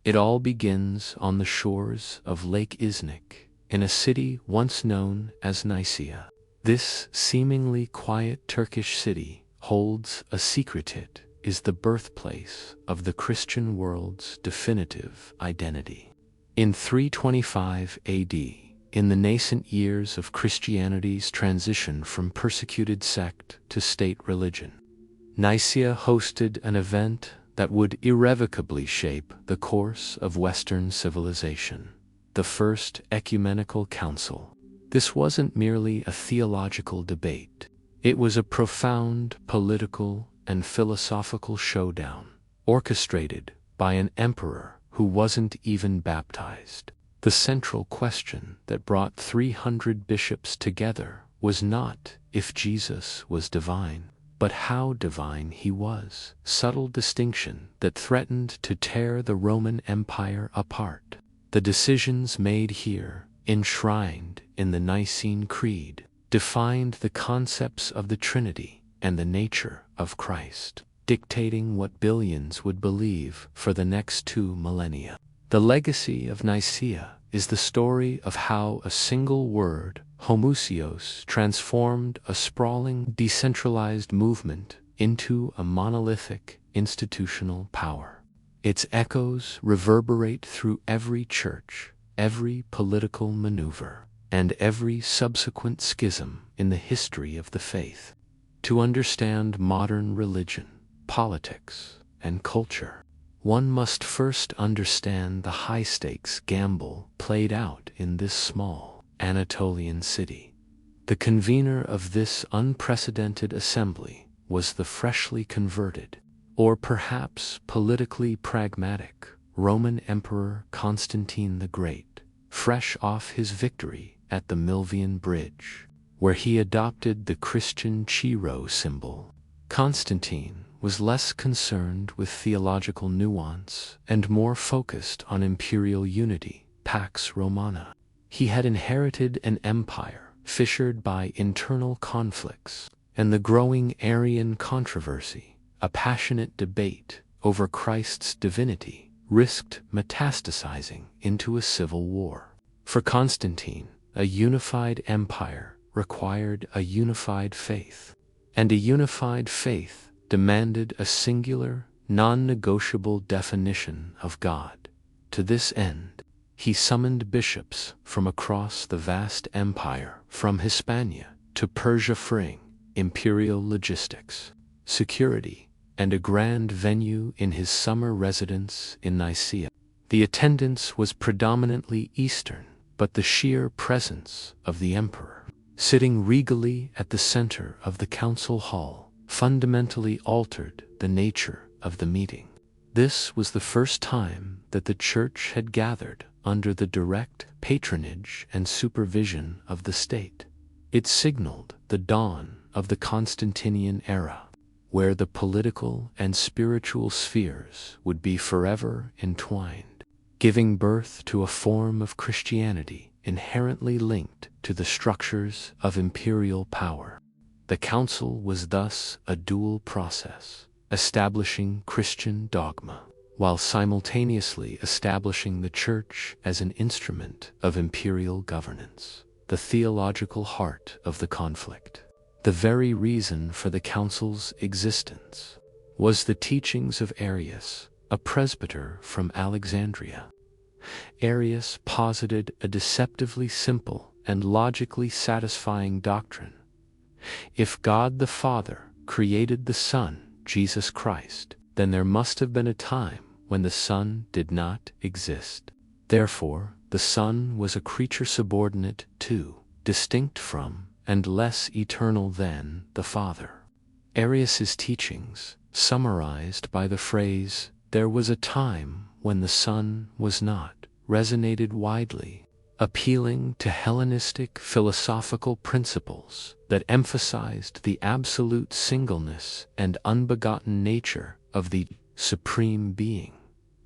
It all begins on the shores of Lake Iznik, in a city once known as Nicaea. This seemingly quiet Turkish city holds a secret. It is the birthplace of the Christian world's definitive identity. In 325 AD, in the nascent years of Christianity's transition from persecuted sect to state religion, Nicaea hosted an event that would irrevocably shape the course of Western civilization: the First Ecumenical Council. This wasn't merely a theological debate. It was a profound political and philosophical showdown, orchestrated by an emperor who wasn't even baptized. The central question that brought 300 bishops together was not if Jesus was divine, but how divine he was. Subtle distinction that threatened to tear the Roman Empire apart. The decisions made here, enshrined in the Nicene Creed, defined the concepts of the Trinity and the nature of Christ, dictating what billions would believe for the next 2 millennia. The legacy of Nicaea is the story of how a single word, Homoousios, transformed a sprawling, decentralized movement into a monolithic institutional power. Its echoes reverberate through every church, every political maneuver, and every subsequent schism in the history of the faith. To understand modern religion, politics, and culture, one must first understand the high-stakes gamble played out in this small Anatolian city. The convener of this unprecedented assembly was the freshly converted, or perhaps politically pragmatic, Roman Emperor Constantine the Great, fresh off his victory at the Milvian Bridge, where he adopted the Christian Chi symbol. Constantine was less concerned with theological nuance and more focused on imperial unity, Pax Romana. He had inherited an empire fissured by internal conflicts and the growing Arian controversy. A passionate debate over Christ's divinity risked metastasizing into a civil war. For Constantine, a unified empire required a unified faith, and a unified faith demanded a singular, non-negotiable definition of God. To this end, he summoned bishops from across the vast empire, from Hispania to Persia, freeing imperial logistics, security, and a grand venue in his summer residence in Nicaea. The attendance was predominantly Eastern, but the sheer presence of the emperor, sitting regally at the center of the council hall, fundamentally altered the nature of the meeting. This was the first time that the Church had gathered under the direct patronage and supervision of the state. It signaled the dawn of the Constantinian era, where the political and spiritual spheres would be forever entwined, giving birth to a form of Christianity inherently linked to the structures of imperial power. The council was thus a dual process, establishing Christian dogma, while simultaneously establishing the Church as an instrument of imperial governance. The theological heart of the conflict, the very reason for the council's existence, was the teachings of Arius, a presbyter from Alexandria. Arius posited a deceptively simple and logically satisfying doctrine. If God the Father created the Son, Jesus Christ, then there must have been a time when the Son did not exist. Therefore, the Son was a creature subordinate to, distinct from, and less eternal than the Father. Arius's teachings, summarized by the phrase, "There was a time when the Son was not," resonated widely, appealing to Hellenistic philosophical principles that emphasized the absolute singleness and unbegotten nature of the Supreme Being.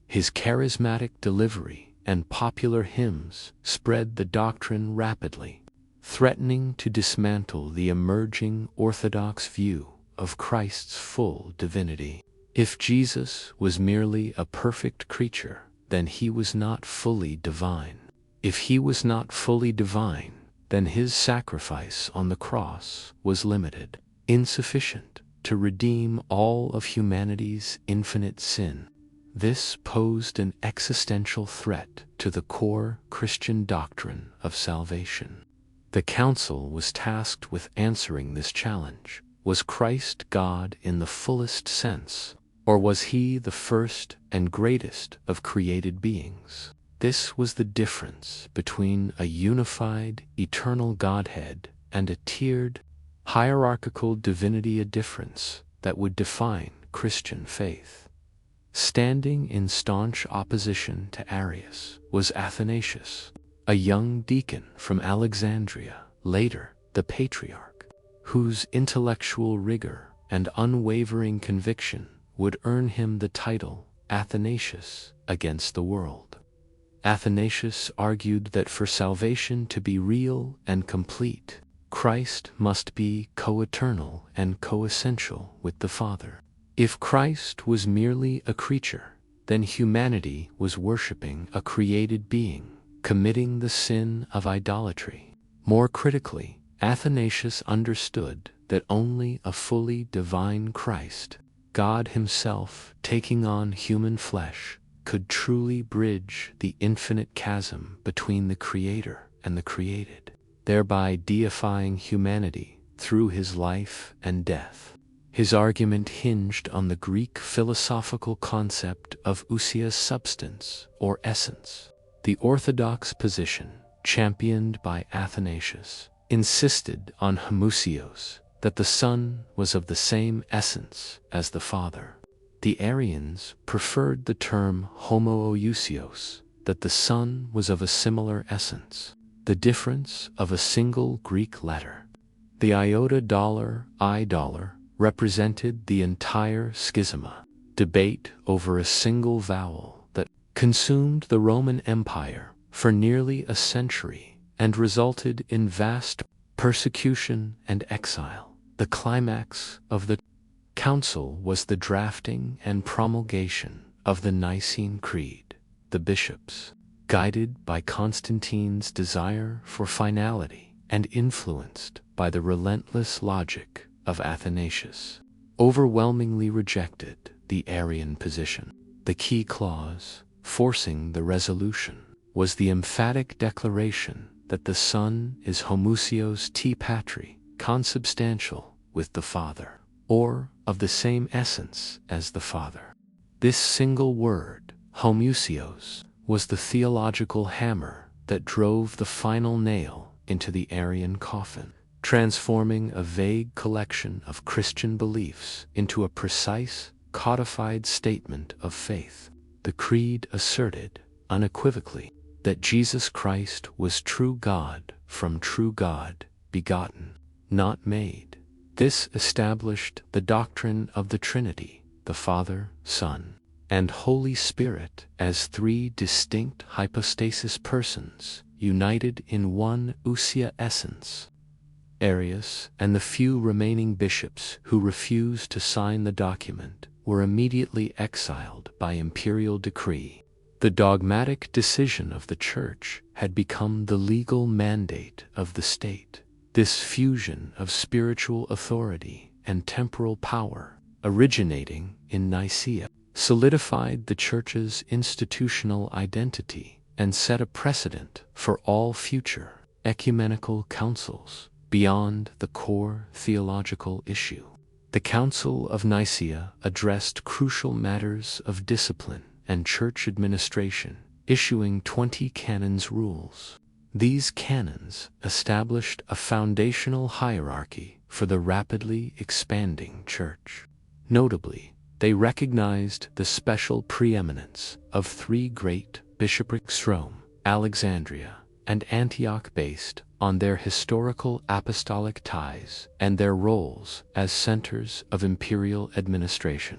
His charismatic delivery and popular hymns spread the doctrine rapidly, threatening to dismantle the emerging Orthodox view of Christ's full divinity. If Jesus was merely a perfect creature, then he was not fully divine. If he was not fully divine, then his sacrifice on the cross was limited, insufficient to redeem all of humanity's infinite sin. This posed an existential threat to the core Christian doctrine of salvation. The council was tasked with answering this challenge. Was Christ God in the fullest sense, or was he the first and greatest of created beings? This was the difference between a unified, eternal Godhead and a tiered, hierarchical divinity, a difference that would define Christian faith. Standing in staunch opposition to Arius was Athanasius, a young deacon from Alexandria, later the Patriarch, whose intellectual rigor and unwavering conviction would earn him the title Athanasius against the world. Athanasius argued that for salvation to be real and complete, Christ must be co-eternal and co-essential with the Father. If Christ was merely a creature, then humanity was worshiping a created being, committing the sin of idolatry. More critically, Athanasius understood that only a fully divine Christ, God himself taking on human flesh, could truly bridge the infinite chasm between the Creator and the created, thereby deifying humanity through his life and death. His argument hinged on the Greek philosophical concept of ousios, substance or essence. The orthodox position, championed by Athanasius, insisted on Homoousios, that the Son was of the same essence as the Father. The Arians preferred the term Homoousios, that the Son was of a similar essence, the difference of a single Greek letter. The iota $I represented the entire schisma, debate over a single vowel that consumed the Roman Empire for nearly a century and resulted in vast persecution and exile. The climax of the council was the drafting and promulgation of the Nicene Creed. The bishops, guided by Constantine's desire for finality and influenced by the relentless logic of Athanasius, overwhelmingly rejected the Arian position. The key clause, forcing the resolution, was the emphatic declaration that the Son is Homoousios te patri, consubstantial with the Father, or of the same essence as the Father. This single word, Homoousios, was the theological hammer that drove the final nail into the Arian coffin, transforming a vague collection of Christian beliefs into a precise, codified statement of faith. The Creed asserted, unequivocally, that Jesus Christ was true God from true God, begotten, not made. This established the doctrine of the Trinity, the Father, Son, and Holy Spirit as three distinct hypostasis persons, united in one ousia essence. Arius and the few remaining bishops who refused to sign the document were immediately exiled by imperial decree. The dogmatic decision of the Church had become the legal mandate of the state. This fusion of spiritual authority and temporal power, originating in Nicaea, solidified the Church's institutional identity and set a precedent for all future ecumenical councils beyond the core theological issue. The Council of Nicaea addressed crucial matters of discipline and church administration, issuing 20 canons rules. These canons established a foundational hierarchy for the rapidly expanding Church. Notably, they recognized the special preeminence of three great bishoprics: Rome, Alexandria, and Antioch, based on their historical apostolic ties and their roles as centers of imperial administration.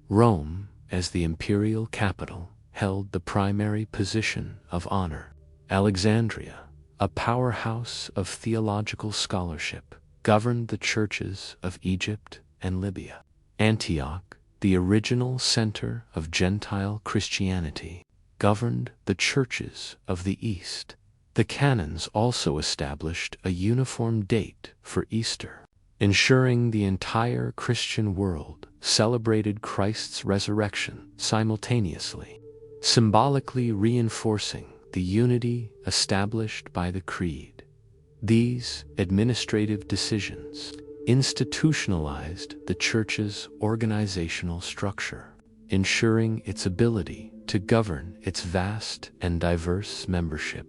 Rome, as the imperial capital, held the primary position of honor. Alexandria, a powerhouse of theological scholarship, governed the churches of Egypt and Libya. Antioch, the original center of Gentile Christianity, governed the churches of the East. The canons also established a uniform date for Easter, ensuring the entire Christian world celebrated Christ's resurrection simultaneously, symbolically reinforcing the unity established by the Creed. These administrative decisions institutionalized the Church's organizational structure, ensuring its ability to govern its vast and diverse membership.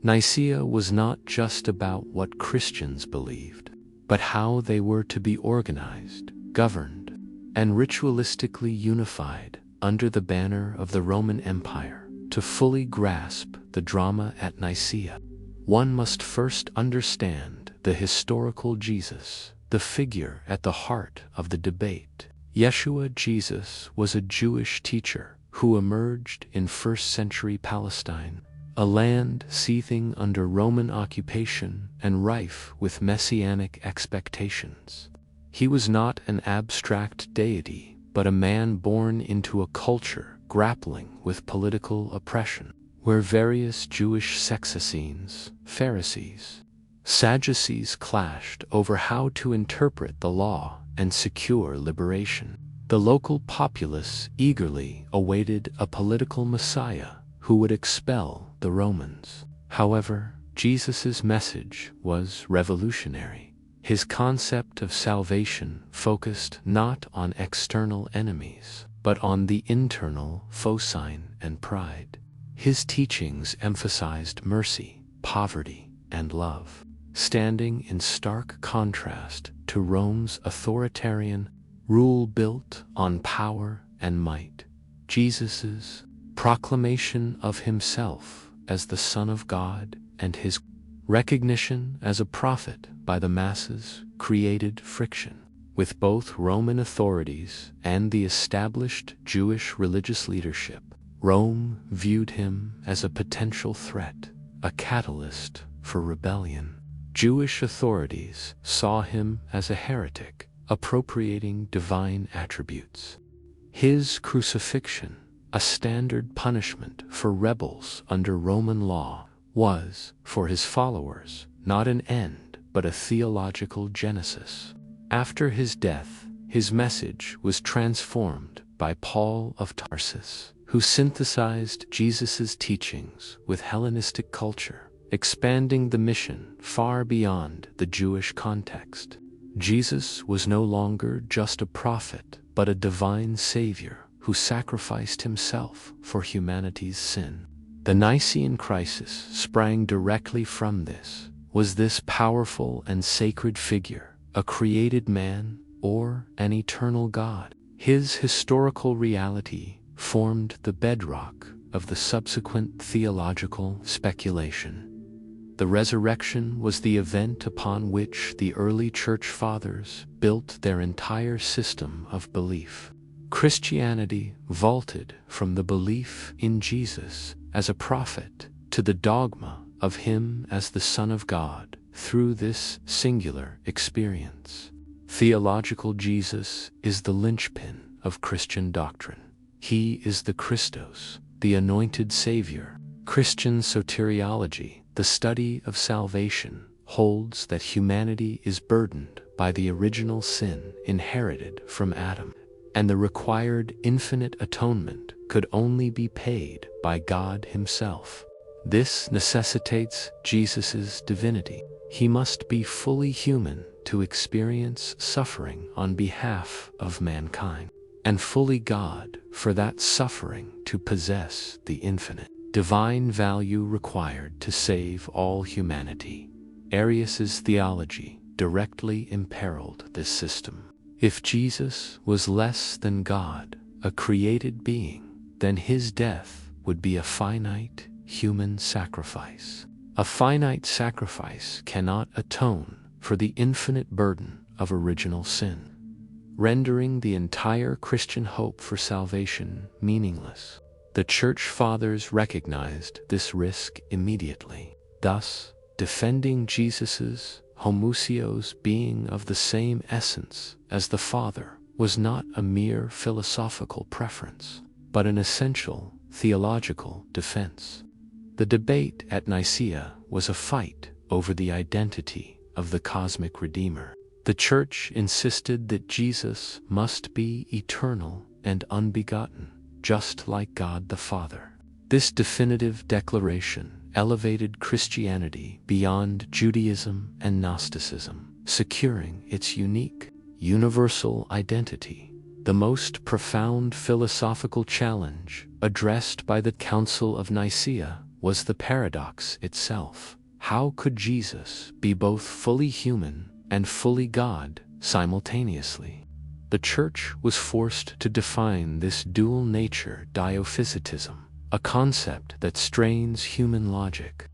Nicaea was not just about what Christians believed, but how they were to be organized, governed, and ritualistically unified under the banner of the Roman Empire. To fully grasp the drama at Nicaea, one must first understand the historical Jesus, the figure at the heart of the debate. Yeshua Jesus was a Jewish teacher who emerged in first-century Palestine, a land seething under Roman occupation and rife with messianic expectations. He was not an abstract deity, but a man born into a culture grappling with political oppression, where various Jewish Sexacenes, Pharisees, Sadducees clashed over how to interpret the law and secure liberation. The local populace eagerly awaited a political Messiah who would expel the Romans. However, Jesus' message was revolutionary. His concept of salvation focused not on external enemies, but on the internal foci and pride. His teachings emphasized mercy, poverty, and love, standing in stark contrast to Rome's authoritarian rule built on power and might. Jesus' proclamation of himself as the Son of God and his recognition as a prophet by the masses created friction with both Roman authorities and the established Jewish religious leadership. Rome viewed him as a potential threat, a catalyst for rebellion. Jewish authorities saw him as a heretic, appropriating divine attributes. His crucifixion, a standard punishment for rebels under Roman law, was, for his followers, not an end but a theological genesis. After his death, his message was transformed by Paul of Tarsus, who synthesized Jesus' teachings with Hellenistic culture, expanding the mission far beyond the Jewish context. Jesus was no longer just a prophet, but a divine savior who sacrificed himself for humanity's sin. The Nicene crisis sprang directly from this. Was this powerful and sacred figure a created man or an eternal God? His historical reality formed the bedrock of the subsequent theological speculation. The resurrection was the event upon which the early church fathers built their entire system of belief. Christianity vaulted from the belief in Jesus as a prophet to the dogma of him as the Son of God through this singular experience. Theological Jesus is the linchpin of Christian doctrine. He is the Christos, the anointed Savior. Christian soteriology, the study of salvation, holds that humanity is burdened by the original sin inherited from Adam, and the required infinite atonement could only be paid by God himself. This necessitates Jesus' divinity. He must be fully human to experience suffering on behalf of mankind, and fully God for that suffering to possess the infinite divine value required to save all humanity. Arius' theology directly imperiled this system. If Jesus was less than God, a created being, then his death would be a finite human sacrifice. A finite sacrifice cannot atone for the infinite burden of original sin, rendering the entire Christian hope for salvation meaningless. The Church Fathers recognized this risk immediately, thus defending Jesus' Homoousios being of the same essence as the Father was not a mere philosophical preference, but an essential theological defense. The debate at Nicaea was a fight over the identity of the cosmic Redeemer. The Church insisted that Jesus must be eternal and unbegotten, just like God the Father. This definitive declaration elevated Christianity beyond Judaism and Gnosticism, securing its unique, universal identity. The most profound philosophical challenge addressed by the Council of Nicaea was the paradox itself. How could Jesus be both fully human and fully God simultaneously? The Church was forced to define this dual nature diophysitism, a concept that strains human logic.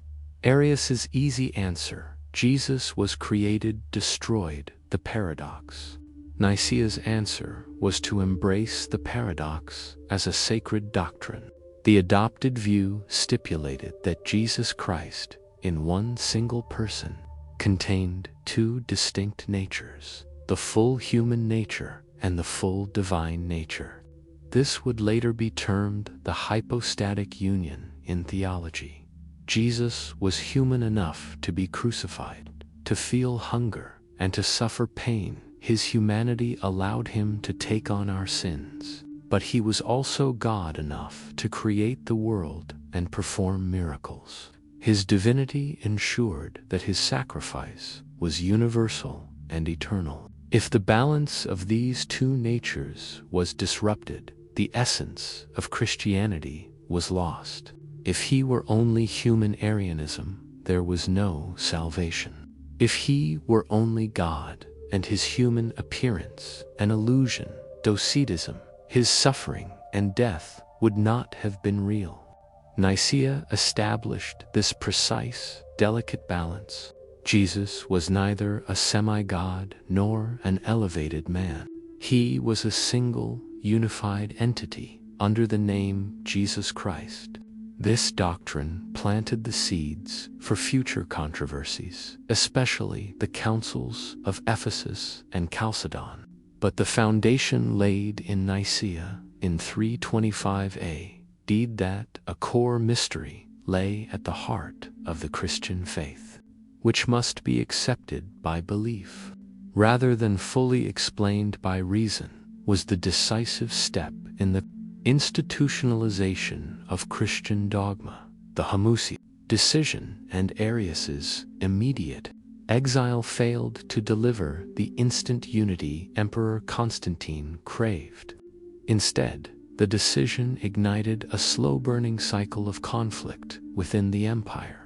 Arius's easy answer, Jesus was created, destroyed the paradox. Nicaea's answer was to embrace the paradox as a sacred doctrine. The adopted view stipulated that Jesus Christ, in one single person, contained two distinct natures, the full human nature and the full divine nature. This would later be termed the hypostatic union in theology. Jesus was human enough to be crucified, to feel hunger, and to suffer pain. His humanity allowed him to take on our sins, but he was also God enough to create the world and perform miracles. His divinity ensured that his sacrifice was universal and eternal. If the balance of these two natures was disrupted, the essence of Christianity was lost. If he were only human Arianism, there was no salvation. If he were only God, and his human appearance an illusion, Docetism, his suffering and death would not have been real. Nicaea established this precise, delicate balance. Jesus was neither a semi-god nor an elevated man. He was a single, unified entity under the name Jesus Christ. This doctrine planted the seeds for future controversies, especially the councils of Ephesus and Chalcedon. But the foundation laid in Nicaea in 325 AD that a core mystery lay at the heart of the Christian faith, which must be accepted by belief, rather than fully explained by reason, was the decisive step in the institutionalization of Christian dogma. The Homoousios decision and Arius's immediate exile failed to deliver the instant unity Emperor Constantine craved. Instead, the decision ignited a slow-burning cycle of conflict within the empire.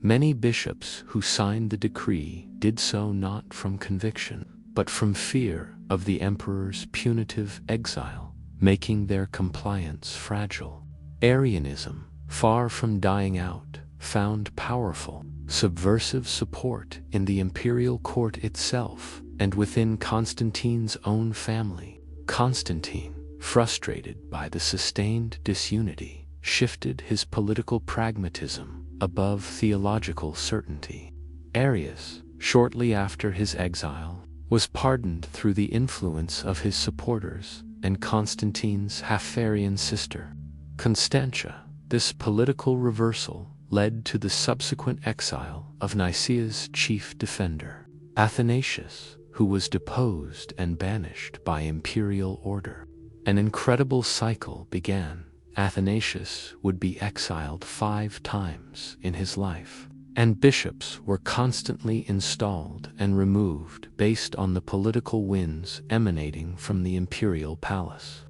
Many bishops who signed the decree did so not from conviction, but from fear of the emperor's punitive exile, making their compliance fragile. Arianism, far from dying out, found powerful, subversive support in the imperial court itself and within Constantine's own family. Constantine, frustrated by the sustained disunity, shifted his political pragmatism above theological certainty. Arius, shortly after his exile, was pardoned through the influence of his supporters and Constantine's half-Arian sister, Constantia. This political reversal led to the subsequent exile of Nicaea's chief defender, Athanasius, who was deposed and banished by imperial order. An incredible cycle began. Athanasius would be exiled 5 times in his life, and bishops were constantly installed and removed based on the political winds emanating from the imperial palace.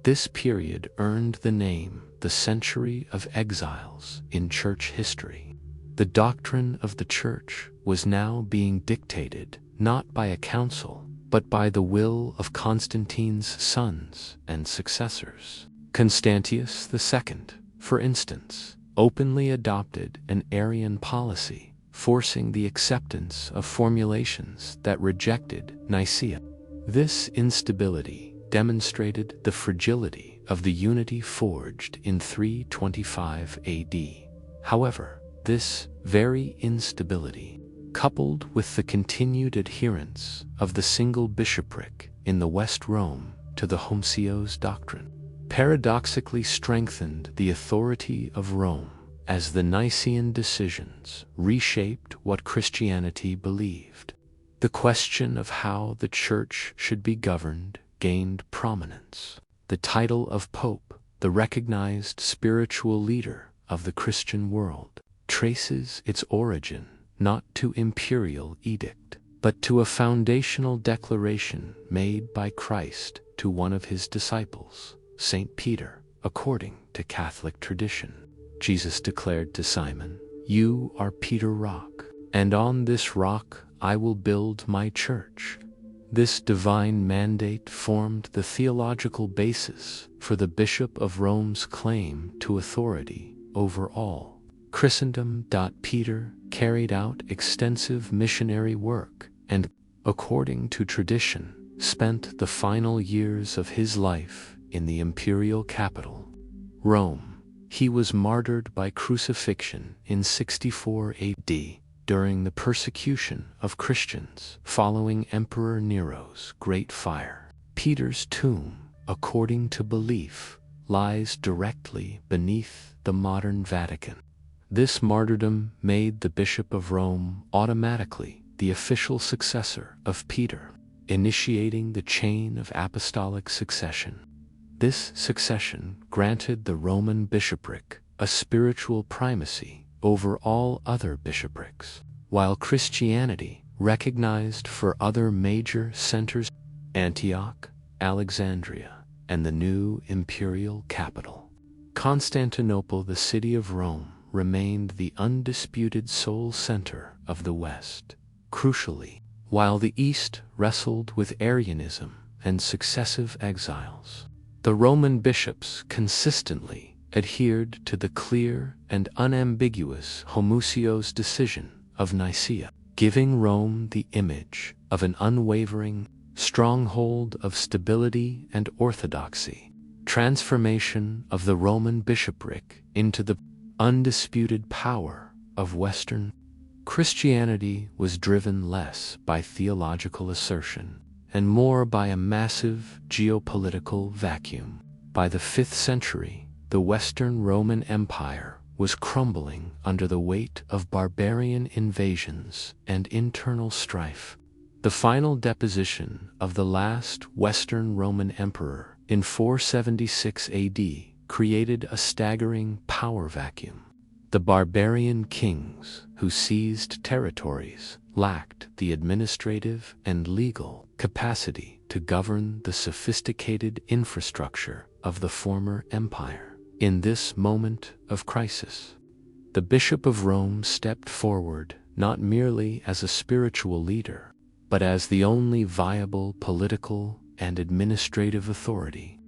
This period earned the name the Century of Exiles in church history. The doctrine of the church was now being dictated not by a council, but by the will of Constantine's sons and successors. Constantius II, for instance, openly adopted an Arian policy, forcing the acceptance of formulations that rejected Nicaea. This instability demonstrated the fragility of the unity forged in 325 AD. However, this very instability, coupled with the continued adherence of the single bishopric in the West Rome to the Homoousios doctrine, paradoxically strengthened the authority of Rome, as the Nicene decisions reshaped what Christianity believed. The question of how the Church should be governed gained prominence. The title of Pope, the recognized spiritual leader of the Christian world, traces its origin not to imperial edict, but to a foundational declaration made by Christ to one of his disciples, St. Peter. According to Catholic tradition, Jesus declared to Simon, "You are Peter rock, and on this rock I will build my church." This divine mandate formed the theological basis for the Bishop of Rome's claim to authority over all Christendom. Peter carried out extensive missionary work and, according to tradition, spent the final years of his life in the imperial capital, Rome. He was martyred by crucifixion in 64 AD during the persecution of Christians following Emperor Nero's Great Fire. Peter's tomb, according to belief, lies directly beneath the modern Vatican. This martyrdom made the Bishop of Rome automatically the official successor of Peter, initiating the chain of apostolic succession. This succession granted the Roman bishopric a spiritual primacy over all other bishoprics, while Christianity, recognized for other major centers, Antioch, Alexandria, and the new imperial capital, Constantinople, the city of Rome, remained the undisputed sole center of the West. Crucially, while the East wrestled with Arianism and successive exiles, the Roman bishops consistently adhered to the clear and unambiguous Homoousios decision of Nicaea, giving Rome the image of an unwavering stronghold of stability and orthodoxy. Transformation of the Roman bishopric into the undisputed power of Western Christianity was driven less by theological assertion and more by a massive geopolitical vacuum. By the 5th century, the Western Roman Empire was crumbling under the weight of barbarian invasions and internal strife. The final deposition of the last Western Roman emperor in 476 AD created a staggering power vacuum. The barbarian kings who seized territories lacked the administrative and legal capacity to govern the sophisticated infrastructure of the former empire. In this moment of crisis, the Bishop of Rome stepped forward not merely as a spiritual leader, but as the only viable political and administrative authority.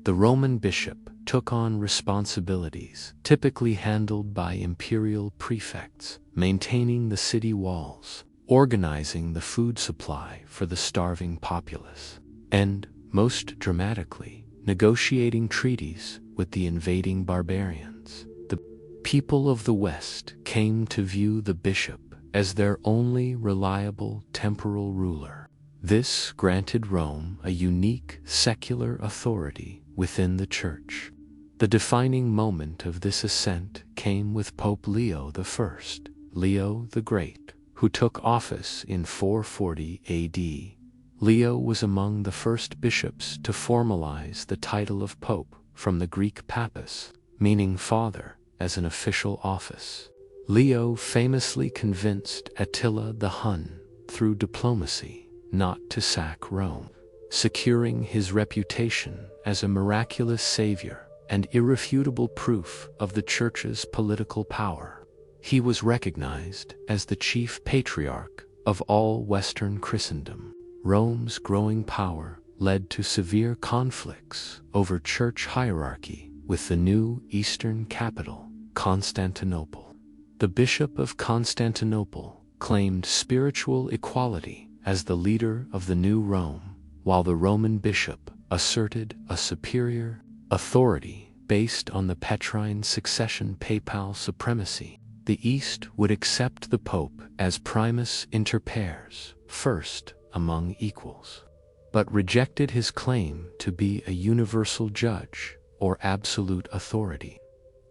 The Roman bishop took on responsibilities typically handled by imperial prefects, maintaining the city walls, organizing the food supply for the starving populace, and, most dramatically, negotiating treaties with the invading barbarians. The people of the West came to view the bishop as their only reliable temporal ruler. This granted Rome a unique secular authority within the Church. The defining moment of this ascent came with Pope Leo I, Leo the Great, who took office in 440 AD. Leo was among the first bishops to formalize the title of pope from the Greek papus, meaning father, as an official office. Leo famously convinced Attila the Hun, through diplomacy, not to sack Rome, securing his reputation as a miraculous savior and irrefutable proof of the Church's political power. He was recognized as the chief patriarch of all Western Christendom. Rome's growing power led to severe conflicts over church hierarchy with the new eastern capital, Constantinople. The Bishop of Constantinople claimed spiritual equality as the leader of the new Rome, while the Roman bishop asserted a superior authority based on the Petrine succession papal supremacy. The East would accept the Pope as primus inter pares, first among equals, but rejected his claim to be a universal judge or absolute authority.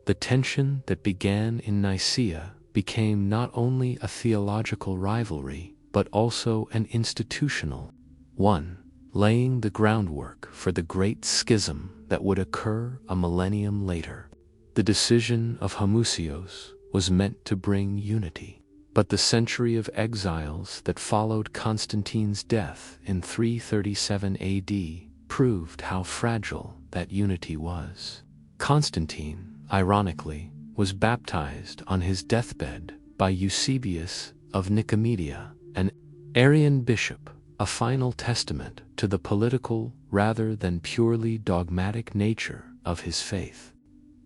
The tension that began in Nicaea became not only a theological rivalry, but also an institutional one, laying the groundwork for the great schism that would occur a millennium later. The decision of Homoousios was meant to bring unity, but the century of exiles that followed Constantine's death in 337 AD proved how fragile that unity was. Constantine, ironically, was baptized on his deathbed by Eusebius of Nicomedia, an Arian bishop, a final testament to the political rather than purely dogmatic nature of his faith.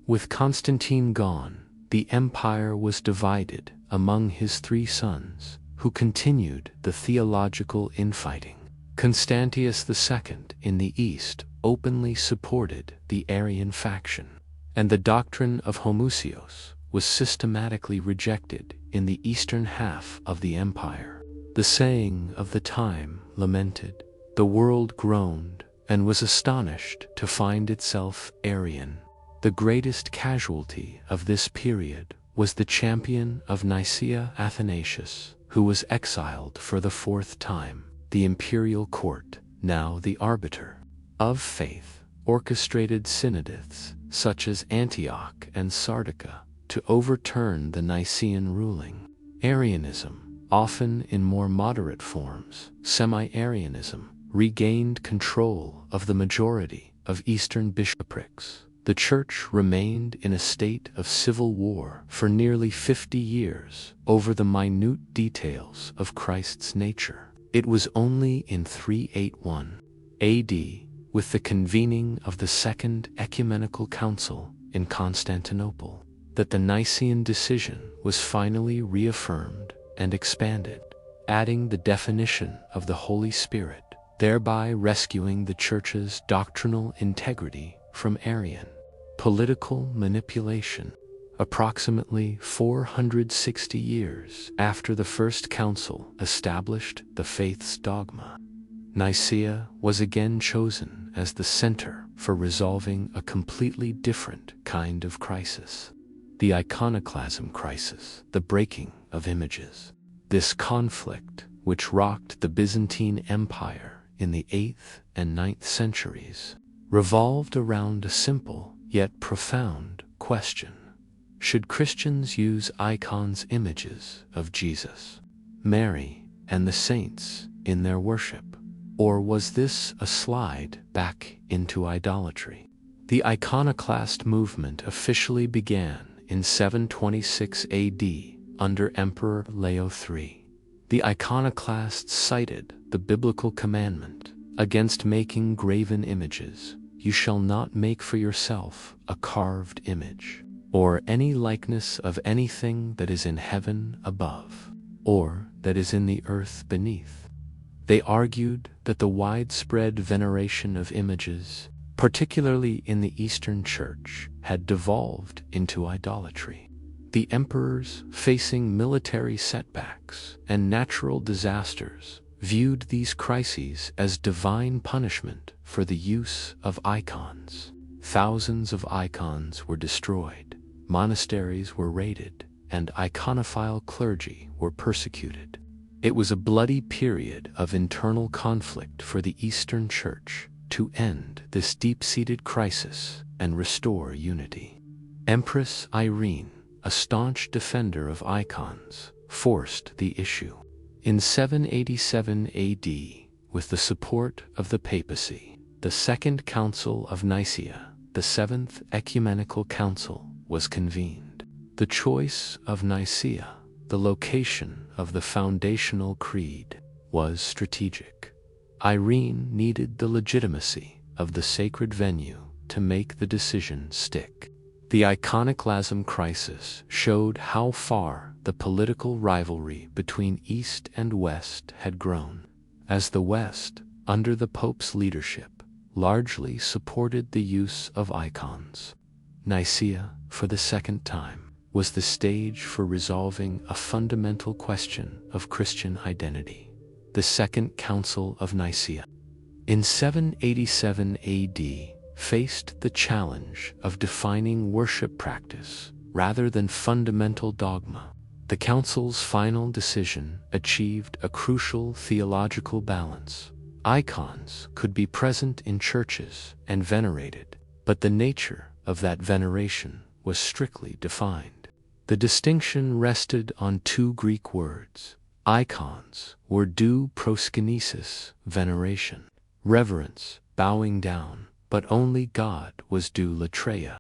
With Constantine gone, the empire was divided among his three sons, who continued the theological infighting. Constantius II in the east openly supported the Arian faction, and the doctrine of Homoousios was systematically rejected in the eastern half of the empire. The saying of the time lamented, "The world groaned and was astonished to find itself Arian." The greatest casualty of this period was the champion of Nicaea, Athanasius, who was exiled for the fourth time. The imperial court, now the arbiter of faith, orchestrated synods such as Antioch and Sardica to overturn the Nicene ruling. Arianism, often in more moderate forms, semi-Arianism, regained control of the majority of Eastern bishoprics. The Church remained in a state of civil war for nearly 50 years over the minute details of Christ's nature. It was only in 381 AD, with the convening of the Second Ecumenical Council in Constantinople, that the Nicene decision was finally reaffirmed and expanded, adding the definition of the Holy Spirit, thereby rescuing the Church's doctrinal integrity from Arian political manipulation. Approximately 460 years after the First Council established the faith's dogma, Nicaea was again chosen as the center for resolving a completely different kind of crisis: the iconoclasm crisis, the breaking of images. This conflict, which rocked the Byzantine Empire in the 8th and 9th centuries, revolved around a simple yet profound question: should Christians use icons, images of Jesus, Mary, and the saints in their worship, or was this a slide back into idolatry? The iconoclast movement officially began in 726 AD under Emperor Leo III. The iconoclasts cited the biblical commandment against making graven images: "You shall not make for yourself a carved image, or any likeness of anything that is in heaven above, or that is in the earth beneath." They argued that the widespread veneration of images, particularly in the Eastern Church, had devolved into idolatry. The emperors, facing military setbacks and natural disasters, viewed these crises as divine punishment for the use of icons. Thousands of icons were destroyed, monasteries were raided, and iconophile clergy were persecuted. It was a bloody period of internal conflict for the Eastern Church to end this deep-seated crisis and restore unity. Empress Irene, a staunch defender of icons, forced the issue. In 787 AD, with the support of the papacy, the Second Council of Nicaea, the Seventh Ecumenical Council, was convened. The choice of Nicaea, the location of the foundational creed, was strategic. Irene needed the legitimacy of the sacred venue to make the decision stick. The iconoclasm crisis showed how far the political rivalry between East and West had grown. As the West, under the Pope's leadership, largely supported the use of icons, Nicaea, for the second time, was the stage for resolving a fundamental question of Christian identity: the Second Council of Nicaea. In 787 AD, faced the challenge of defining worship practice rather than fundamental dogma. The Council's final decision achieved a crucial theological balance. Icons could be present in churches and venerated, but the nature of that veneration was strictly defined. The distinction rested on two Greek words. Icons were due proskinesis, veneration, reverence, bowing down, but only God was due latreia.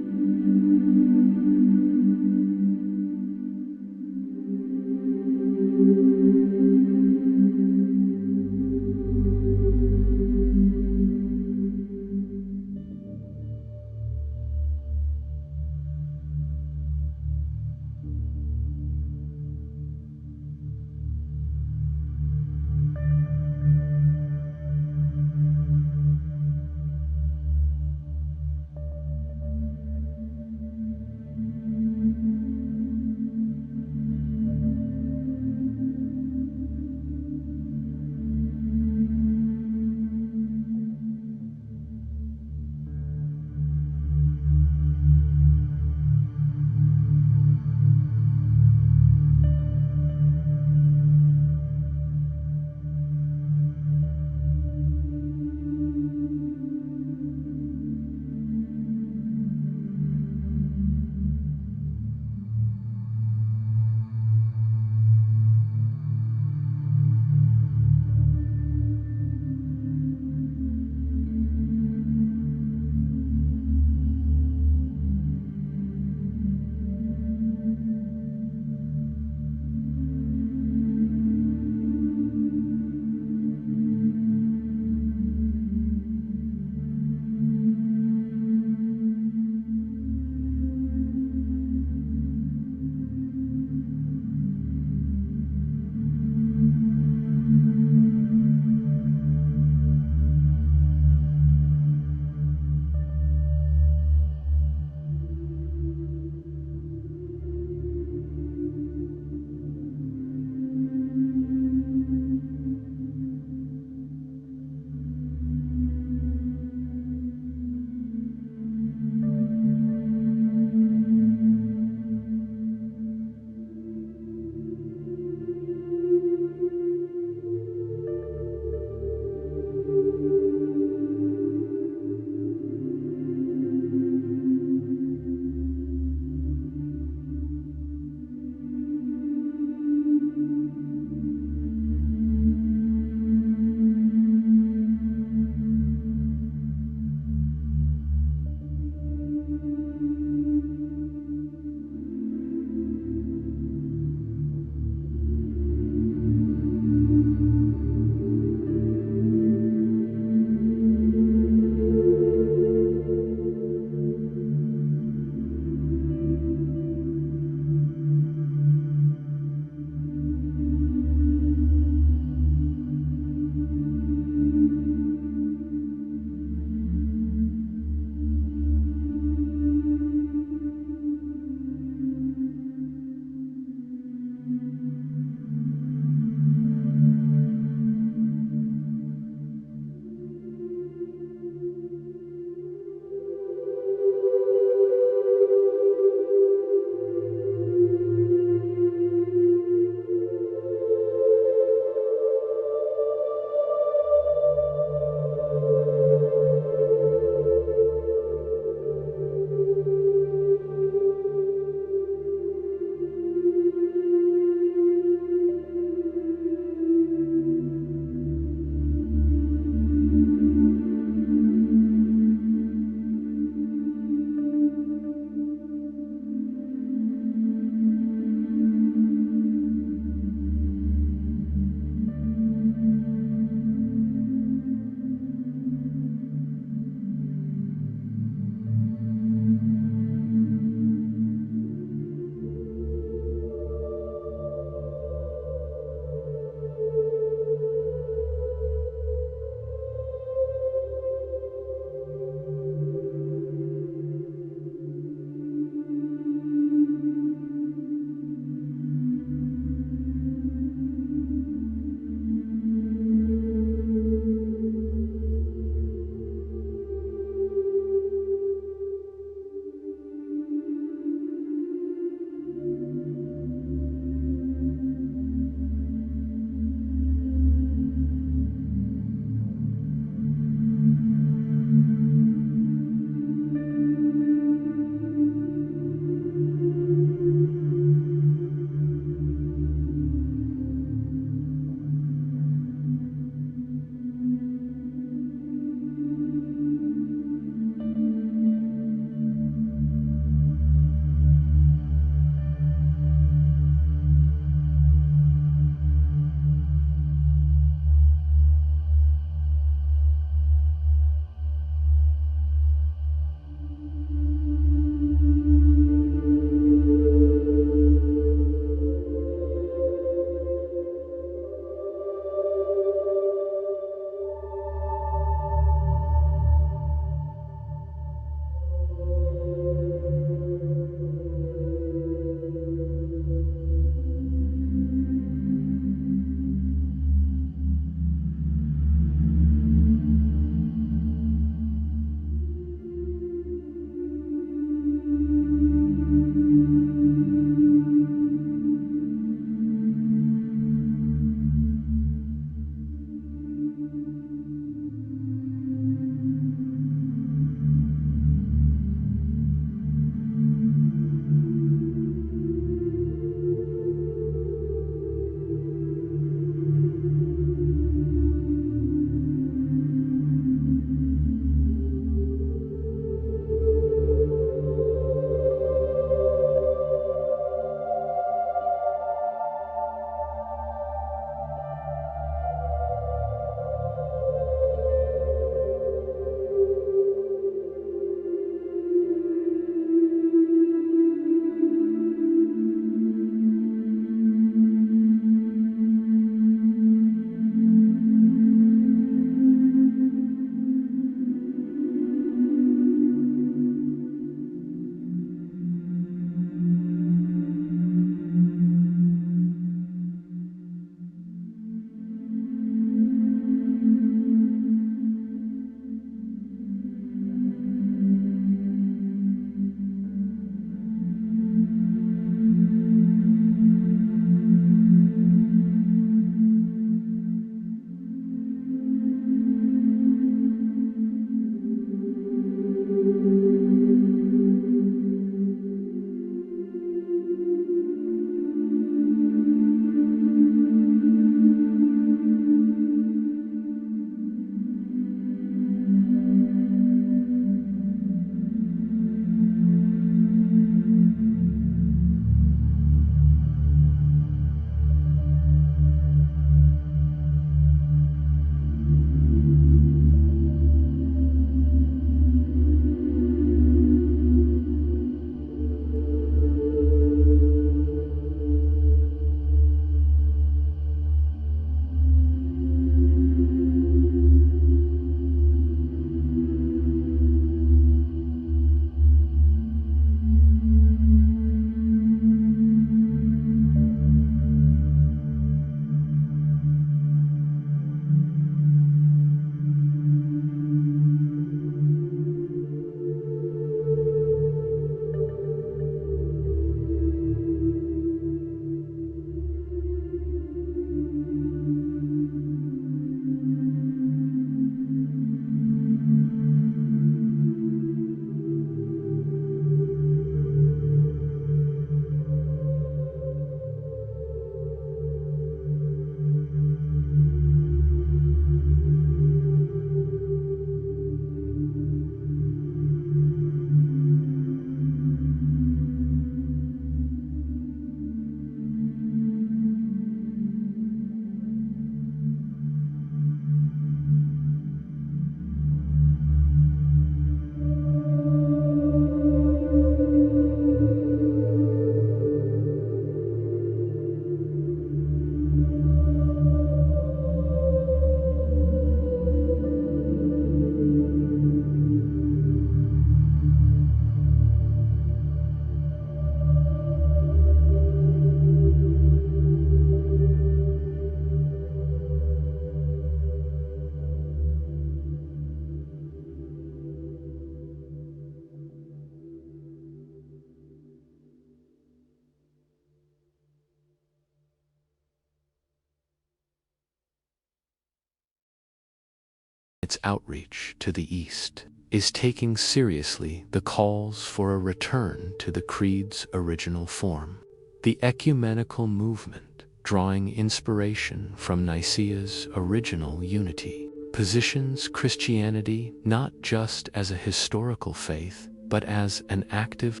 its outreach to the East, is taking seriously the calls for a return to the Creed's original form. The ecumenical movement, drawing inspiration from Nicaea's original unity, positions Christianity not just as a historical faith, but as an active,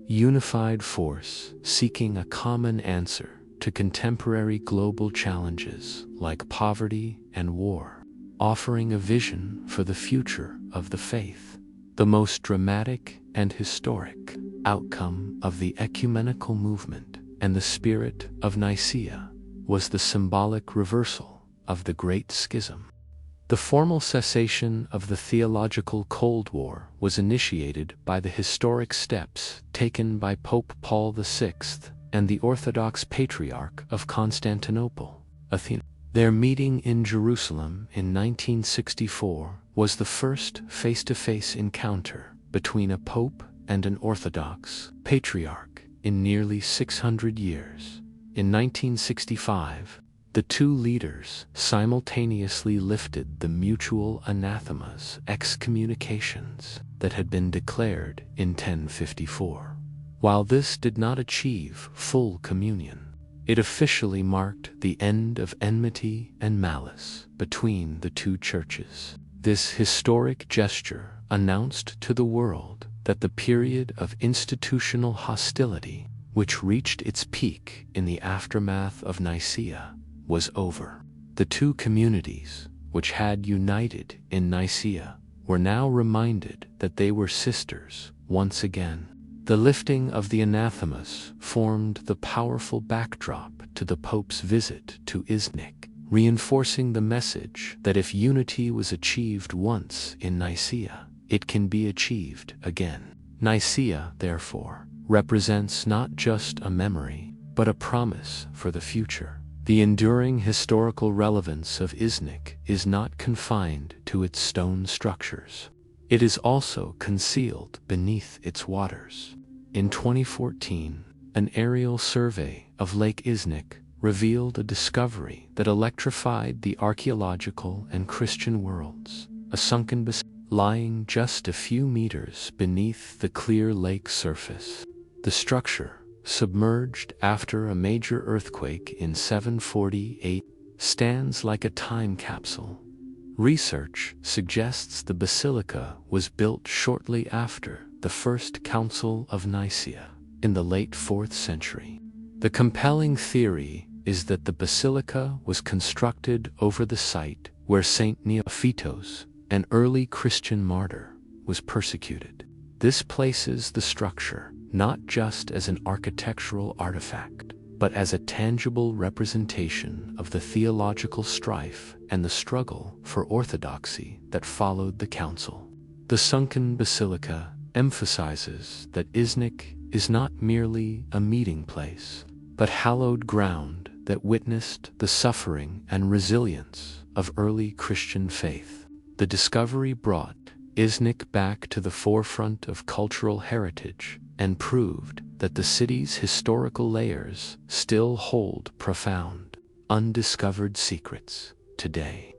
unified force seeking a common answer to contemporary global challenges like poverty and war, offering a vision for the future of the faith. The most dramatic and historic outcome of the ecumenical movement and the spirit of Nicaea was the symbolic reversal of the Great Schism. The formal cessation of the theological Cold War was initiated by the historic steps taken by Pope Paul VI and the Orthodox Patriarch of Constantinople, Athena. Their meeting in Jerusalem in 1964 was the first face-to-face encounter between a pope and an Orthodox patriarch in nearly 600 years. In 1965, the two leaders simultaneously lifted the mutual anathemas, excommunications, that had been declared in 1054. While this did not achieve full communion, it officially marked the end of enmity and malice between the two churches. This historic gesture announced to the world that the period of institutional hostility, which reached its peak in the aftermath of Nicaea, was over. The two communities, which had united in Nicaea, were now reminded that they were sisters once again. The lifting of the anathemas formed the powerful backdrop to the Pope's visit to Iznik, reinforcing the message that if unity was achieved once in Nicaea, it can be achieved again. Nicaea, therefore, represents not just a memory, but a promise for the future. The enduring historical relevance of Iznik is not confined to its stone structures. It is also concealed beneath its waters. In 2014, an aerial survey of Lake Iznik revealed a discovery that electrified the archaeological and Christian worlds, a sunken basilica lying just a few meters beneath the clear lake surface. The structure, submerged after a major earthquake in 748, stands like a time capsule. Research suggests the basilica was built shortly after the First Council of Nicaea in the late 4th century. The compelling theory is that the basilica was constructed over the site where Saint Neophytos, an early Christian martyr, was persecuted. This places the structure not just as an architectural artifact, but as a tangible representation of the theological strife and the struggle for orthodoxy that followed the council. The sunken basilica emphasizes that Iznik is not merely a meeting place, but hallowed ground that witnessed the suffering and resilience of early Christian faith. The discovery brought Iznik back to the forefront of cultural heritage and proved that the city's historical layers still hold profound, undiscovered secrets today.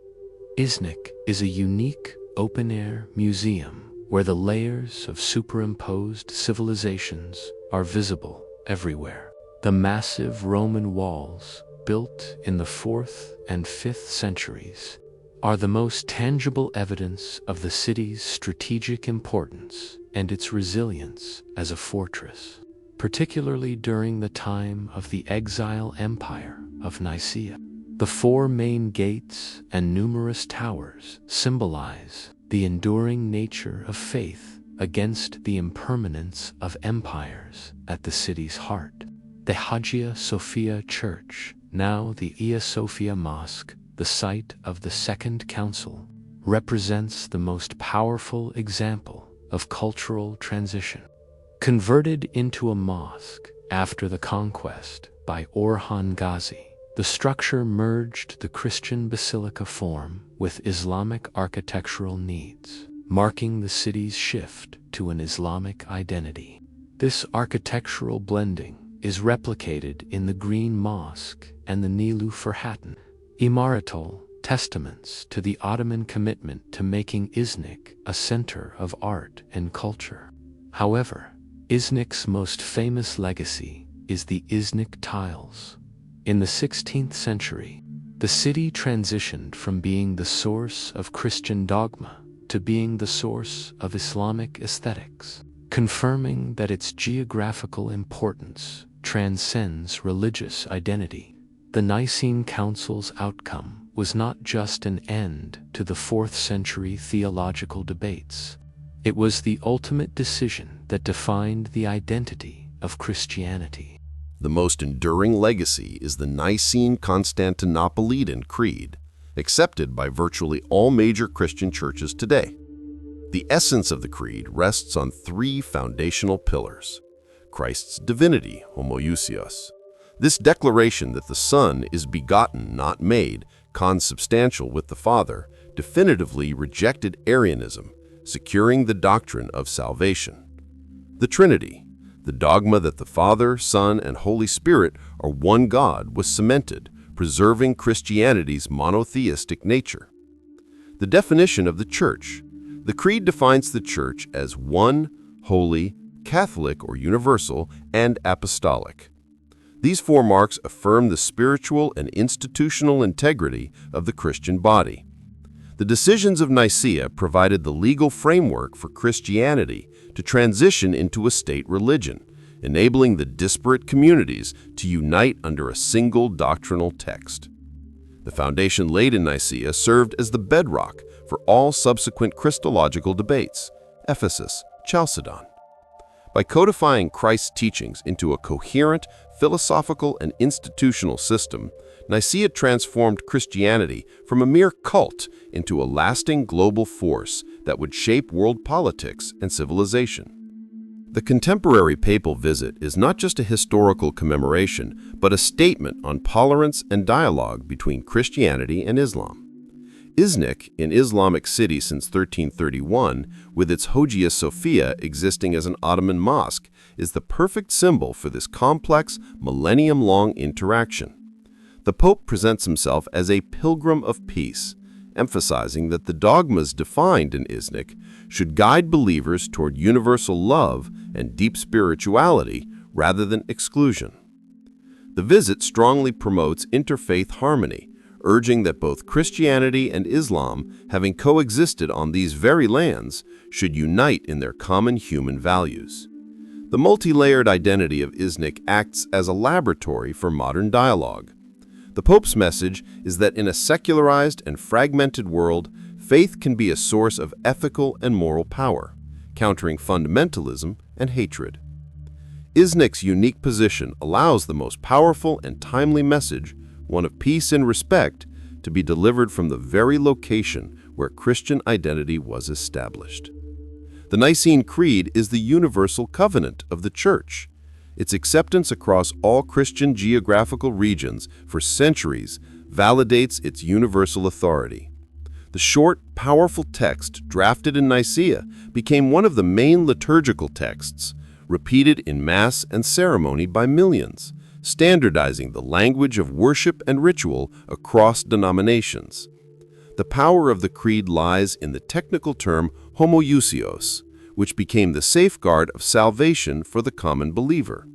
Iznik is a unique open-air museum where the layers of superimposed civilizations are visible everywhere. The massive Roman walls, built in the 4th and 5th centuries, are the most tangible evidence of the city's strategic importance and its resilience as a fortress, particularly during the time of the exile empire of Nicaea. The 4 main gates and numerous towers symbolize the enduring nature of faith against the impermanence of empires at the city's heart. The Hagia Sophia Church, now the Hagia Sophia Mosque, the site of the Second Council, represents the most powerful example of cultural transition. Converted into a mosque after the conquest by Orhan Ghazi, the structure merged the Christian basilica form with Islamic architectural needs, marking the city's shift to an Islamic identity. This architectural blending is replicated in the Green Mosque and the Nilu Ferhatun Imaratul testaments to the Ottoman commitment to making Iznik a center of art and culture. However, Iznik's most famous legacy is the Iznik tiles. In the 16th century, the city transitioned from being the source of Christian dogma to being the source of Islamic aesthetics, confirming that its geographical importance transcends religious identity. The Nicene Council's outcome was not just an end to the 4th century theological debates. It was the ultimate decision that defined the identity of Christianity. The most enduring legacy is the Nicene Constantinopolitan Creed, accepted by virtually all major Christian churches today. The essence of the creed rests on three foundational pillars: Christ's divinity, Homoousios. This declaration that the Son is begotten, not made, consubstantial with the Father, definitively rejected Arianism, securing the doctrine of salvation. The Trinity, the dogma that the Father, Son, and Holy Spirit are one God, was cemented, preserving Christianity's monotheistic nature. The definition of the Church. The Creed defines the Church as one, holy, Catholic or universal, and apostolic. These four marks affirm the spiritual and institutional integrity of the Christian body. The decisions of Nicaea provided the legal framework for Christianity to transition into a state religion, enabling the disparate communities to unite under a single doctrinal text. The foundation laid in Nicaea served as the bedrock for all subsequent Christological debates, Ephesus, Chalcedon. By codifying Christ's teachings into a coherent, philosophical, and institutional system, Nicaea transformed Christianity from a mere cult into a lasting global force that would shape world politics and civilization. The contemporary papal visit is not just a historical commemoration, but a statement on tolerance and dialogue between Christianity and Islam. Iznik, an Islamic city since 1331, with its Hagia Sophia existing as an Ottoman mosque, is the perfect symbol for this complex, millennium-long interaction. The Pope presents himself as a pilgrim of peace, emphasizing that the dogmas defined in Iznik should guide believers toward universal love and deep spirituality rather than exclusion. The visit strongly promotes interfaith harmony, urging that both Christianity and Islam, having coexisted on these very lands, should unite in their common human values. The multi-layered identity of Iznik acts as a laboratory for modern dialogue. The Pope's message is that in a secularized and fragmented world, faith can be a source of ethical and moral power, countering fundamentalism and hatred. Iznik's unique position allows the most powerful and timely message, one of peace and respect, to be delivered from the very location where Christian identity was established. The Nicene Creed is the universal covenant of the Church. Its acceptance across all Christian geographical regions for centuries validates its universal authority. The short, powerful text drafted in Nicaea became one of the main liturgical texts, repeated in Mass and ceremony by millions, standardizing the language of worship and ritual across denominations. The power of the Creed lies in the technical term Homoousios, which became the safeguard of salvation for the common believer.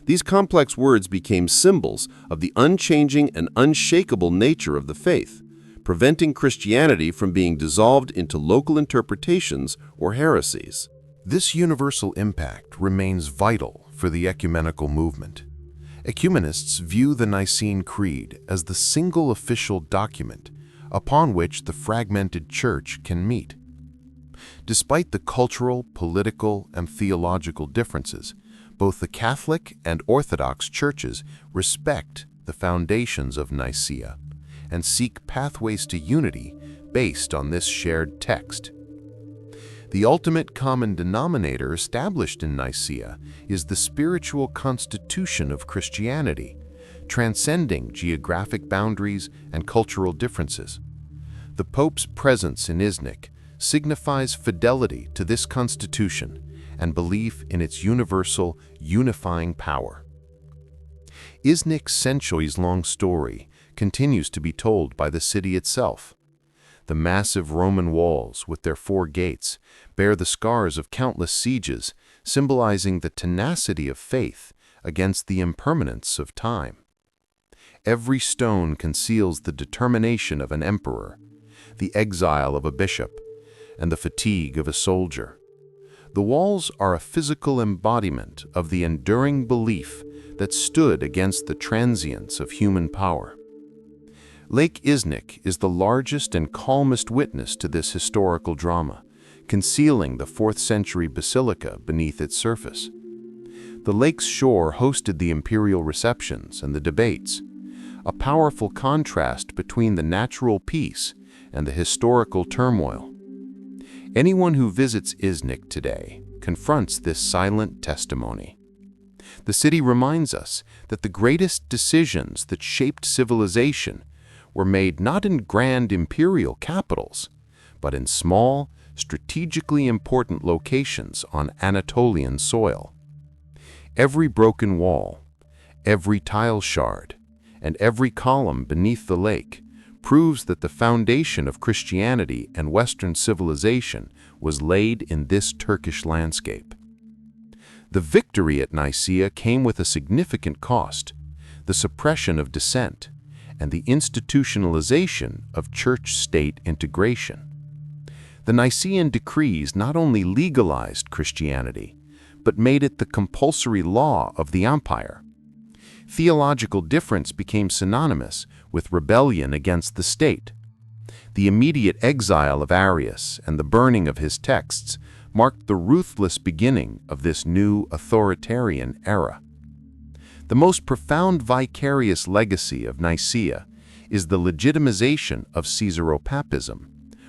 These complex words became symbols of the unchanging and unshakable nature of the faith, preventing Christianity from being dissolved into local interpretations or heresies. This universal impact remains vital for the ecumenical movement. Ecumenists view the Nicene Creed as the single official document upon which the fragmented Church can meet. Despite the cultural, political, and theological differences, both the Catholic and Orthodox churches respect the foundations of Nicaea and seek pathways to unity based on this shared text. The ultimate common denominator established in Nicaea is the spiritual constitution of Christianity, transcending geographic boundaries and cultural differences. The Pope's presence in Iznik signifies fidelity to this constitution and belief in its universal, unifying power. Iznik's centuries-long story continues to be told by the city itself. The massive Roman walls, with their 4 gates, bear the scars of countless sieges, symbolizing the tenacity of faith against the impermanence of time. Every stone conceals the determination of an emperor, the exile of a bishop, and the fatigue of a soldier. The walls are a physical embodiment of the enduring belief that stood against the transience of human power. Lake Iznik is the largest and calmest witness to this historical drama, concealing the 4th century basilica beneath its surface. The lake's shore hosted the imperial receptions and the debates, a powerful contrast between the natural peace and the historical turmoil. Anyone who visits Iznik today confronts this silent testimony. The city reminds us that the greatest decisions that shaped civilization were made not in grand imperial capitals, but in small, strategically important locations on Anatolian soil. Every broken wall, every tile shard, and every column beneath the lake proves that the foundation of Christianity and Western civilization was laid in this Turkish landscape. The victory at Nicaea came with a significant cost: the suppression of dissent and the institutionalization of church-state integration. The Nicene decrees not only legalized Christianity, but made it the compulsory law of the empire. Theological difference became synonymous with rebellion against the state. The immediate exile of Arius and the burning of his texts marked the ruthless beginning of this new authoritarian era. The most profound vicarious legacy of Nicaea is the legitimization of Caesaropapism,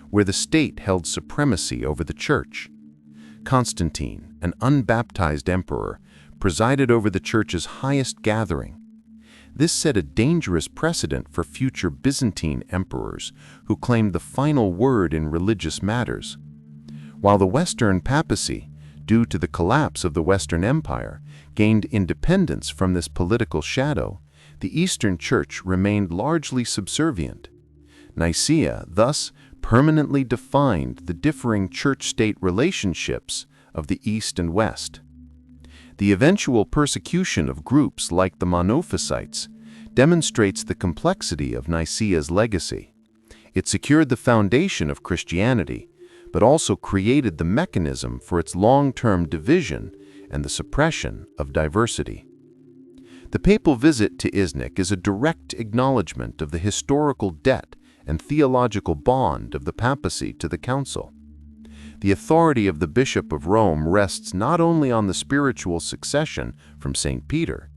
where the state held supremacy over the church. Constantine, an unbaptized emperor, presided over the church's highest gathering. This set a dangerous precedent for future Byzantine emperors who claimed the final word in religious matters. While the Western papacy, due to the collapse of the Western Empire, gained independence from this political shadow, the Eastern Church remained largely subservient. Nicaea thus permanently defined the differing church-state relationships of the East and West. The eventual persecution of groups like the Monophysites demonstrates the complexity of Nicaea's legacy. It secured the foundation of Christianity, but also created the mechanism for its long-term division and the suppression of diversity. The papal visit to Iznik is a direct acknowledgement of the historical debt and theological bond of the papacy to the council. The authority of the Bishop of Rome rests not only on the spiritual succession from St. Peter,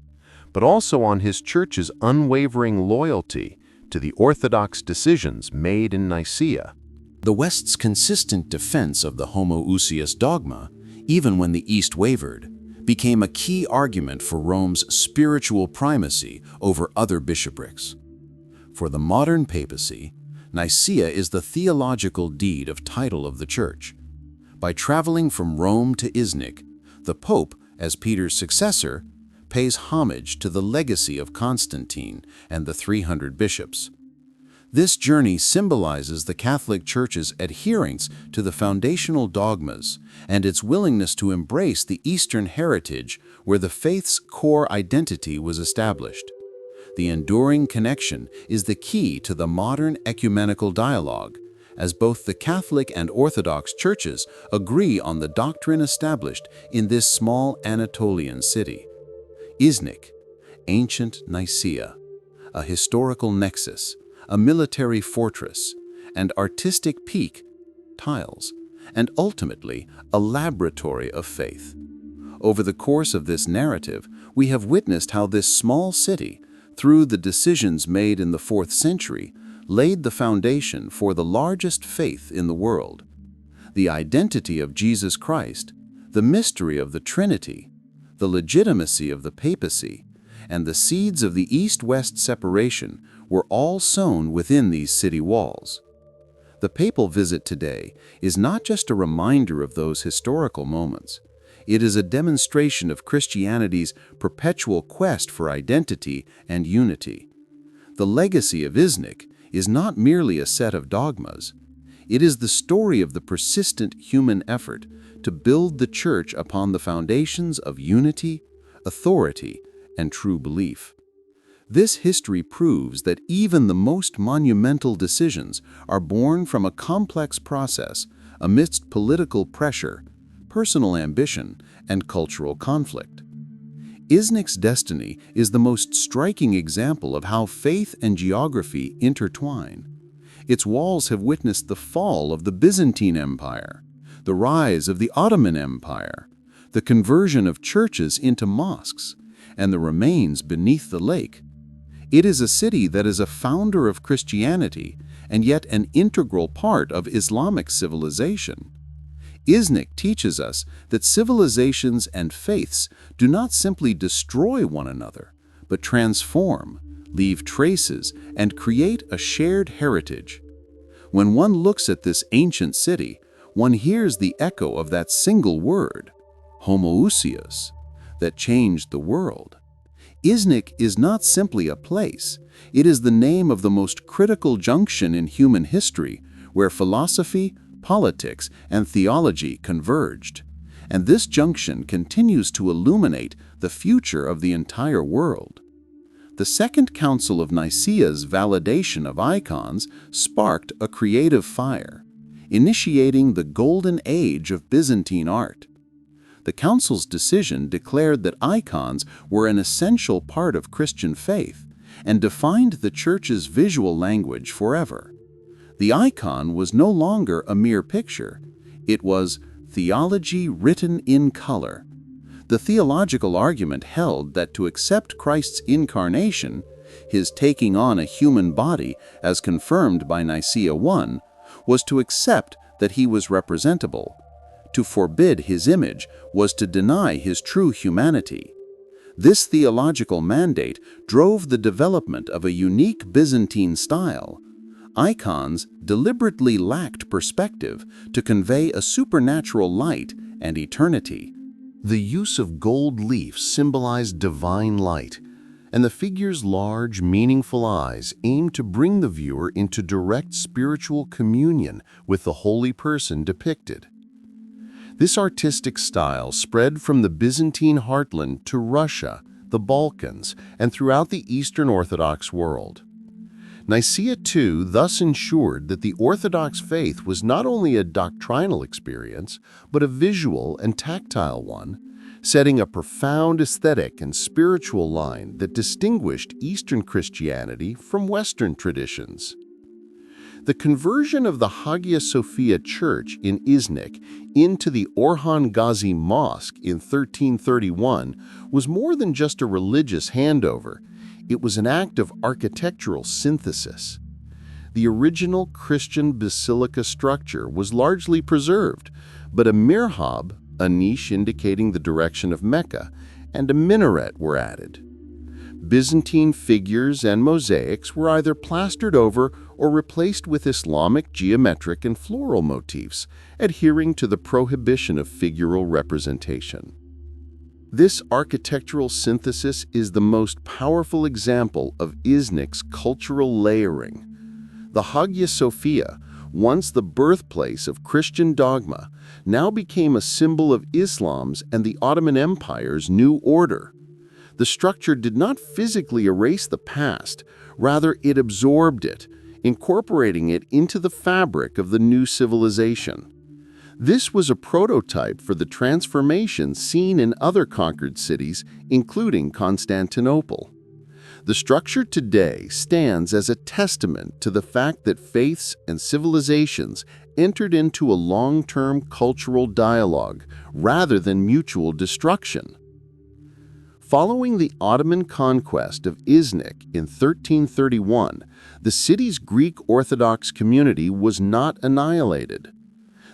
but also on his church's unwavering loyalty to the orthodox decisions made in Nicaea. The West's consistent defense of the Homoousios dogma, even when the East wavered, became a key argument for Rome's spiritual primacy over other bishoprics. For the modern papacy, Nicaea is the theological deed of title of the Church. By traveling from Rome to Iznik, the Pope, as Peter's successor, pays homage to the legacy of Constantine and the 300 bishops. This journey symbolizes the Catholic Church's adherence to the foundational dogmas and its willingness to embrace the Eastern heritage where the faith's core identity was established. The enduring connection is the key to the modern ecumenical dialogue, as both the Catholic and Orthodox churches agree on the doctrine established in this small Anatolian city. Iznik, ancient Nicaea, a historical nexus, a military fortress, and artistic peak, tiles, and ultimately a laboratory of faith. Over the course of this narrative, we have witnessed how this small city, through the decisions made in the 4th century, laid the foundation for the largest faith in the world. The identity of Jesus Christ, the mystery of the Trinity, the legitimacy of the papacy, and the seeds of the East-West separation were all sown within these city walls. The papal visit today is not just a reminder of those historical moments. It is a demonstration of Christianity's perpetual quest for identity and unity. The legacy of Iznik is not merely a set of dogmas. It is the story of the persistent human effort to build the Church upon the foundations of unity, authority, and true belief. This history proves that even the most monumental decisions are born from a complex process amidst political pressure, personal ambition, and cultural conflict. Iznik's destiny is the most striking example of how faith and geography intertwine. Its walls have witnessed the fall of the Byzantine Empire, the rise of the Ottoman Empire, the conversion of churches into mosques, and the remains beneath the lake. It is a city that is a founder of Christianity and yet an integral part of Islamic civilization. Iznik teaches us that civilizations and faiths do not simply destroy one another, but transform, leave traces, and create a shared heritage. When one looks at this ancient city, one hears the echo of that single word, Homoousios, that changed the world. Iznik is not simply a place, it is the name of the most critical junction in human history where philosophy, politics, and theology converged. And this junction continues to illuminate the future of the entire world. The Second Council of Nicaea's validation of icons sparked a creative fire, initiating the golden age of Byzantine art. The Council's decision declared that icons were an essential part of Christian faith and defined the Church's visual language forever. The icon was no longer a mere picture. It was theology written in color. The theological argument held that to accept Christ's incarnation, his taking on a human body as confirmed by Nicaea I, was to accept that he was representable. To forbid his image was to deny his true humanity. This theological mandate drove the development of a unique Byzantine style. Icons deliberately lacked perspective to convey a supernatural light and eternity. The use of gold leaf symbolized divine light, and the figure's large, meaningful eyes aimed to bring the viewer into direct spiritual communion with the holy person depicted. This artistic style spread from the Byzantine heartland to Russia, the Balkans, and throughout the Eastern Orthodox world. Nicaea II thus ensured that the Orthodox faith was not only a doctrinal experience, but a visual and tactile one, setting a profound aesthetic and spiritual line that distinguished Eastern Christianity from Western traditions. The conversion of the Hagia Sophia Church in Iznik into the Orhan Gazi Mosque in 1331 was more than just a religious handover. It was an act of architectural synthesis. The original Christian basilica structure was largely preserved, but a mihrab, a niche indicating the direction of Mecca, and a minaret were added. Byzantine figures and mosaics were either plastered over or replaced with Islamic geometric and floral motifs, adhering to the prohibition of figural representation. This architectural synthesis is the most powerful example of Iznik's cultural layering. The Hagia Sophia, once the birthplace of Christian dogma, now became a symbol of Islam's and the Ottoman Empire's new order. The structure did not physically erase the past, rather it absorbed it, incorporating it into the fabric of the new civilization. This was a prototype for the transformation seen in other conquered cities, including Constantinople. The structure today stands as a testament to the fact that faiths and civilizations entered into a long-term cultural dialogue rather than mutual destruction. Following the Ottoman conquest of Iznik in 1331, the city's Greek Orthodox community was not annihilated.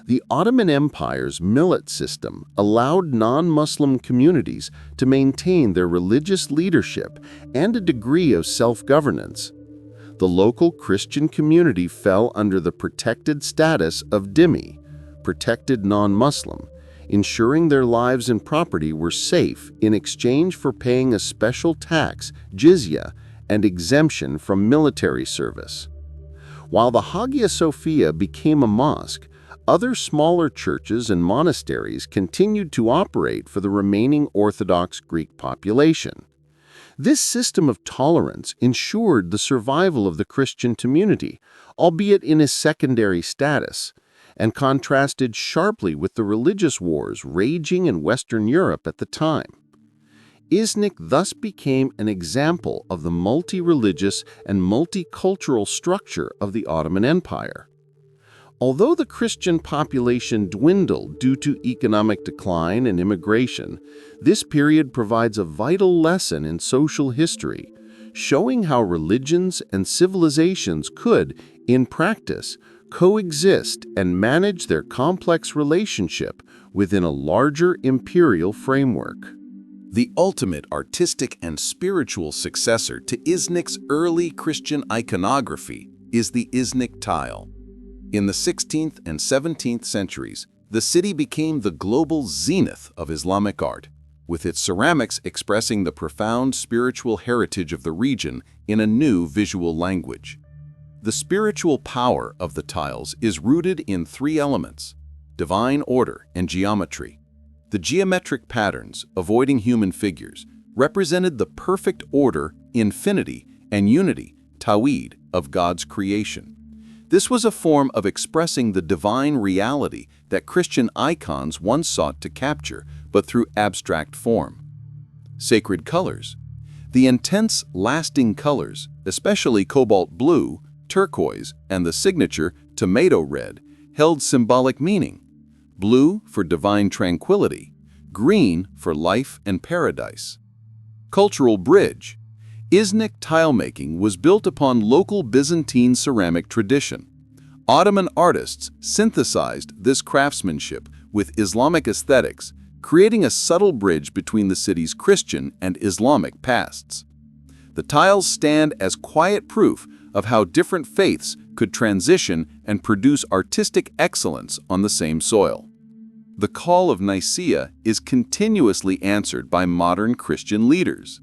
The Ottoman Empire's millet system allowed non-Muslim communities to maintain their religious leadership and a degree of self-governance. The local Christian community fell under the protected status of dhimmi, protected non-Muslim, ensuring their lives and property were safe in exchange for paying a special tax, jizya, and exemption from military service. While the Hagia Sophia became a mosque, other smaller churches and monasteries continued to operate for the remaining Orthodox Greek population. This system of tolerance ensured the survival of the Christian community, albeit in a secondary status, and contrasted sharply with the religious wars raging in Western Europe at the time. Iznik thus became an example of the multi-religious and multicultural structure of the Ottoman Empire. Although the Christian population dwindled due to economic decline and immigration, this period provides a vital lesson in social history, showing how religions and civilizations could, in practice, coexist and manage their complex relationship within a larger imperial framework. The ultimate artistic and spiritual successor to Iznik's early Christian iconography is the Iznik tile. In the 16th and 17th centuries, the city became the global zenith of Islamic art, with its ceramics expressing the profound spiritual heritage of the region in a new visual language. The spiritual power of the tiles is rooted in three elements: divine order and geometry. The geometric patterns, avoiding human figures, represented the perfect order, infinity, and unity, tawhid, of God's creation. This was a form of expressing the divine reality that Christian icons once sought to capture, but through abstract form. Sacred colors. The intense, lasting colors, especially cobalt blue, turquoise, and the signature tomato red, held symbolic meaning. Blue for divine tranquility, green for life and paradise. Cultural bridge. Iznik tilemaking was built upon local Byzantine ceramic tradition. Ottoman artists synthesized this craftsmanship with Islamic aesthetics, creating a subtle bridge between the city's Christian and Islamic pasts. The tiles stand as quiet proof of how different faiths could transition and produce artistic excellence on the same soil. The call of Nicaea is continuously answered by modern Christian leaders.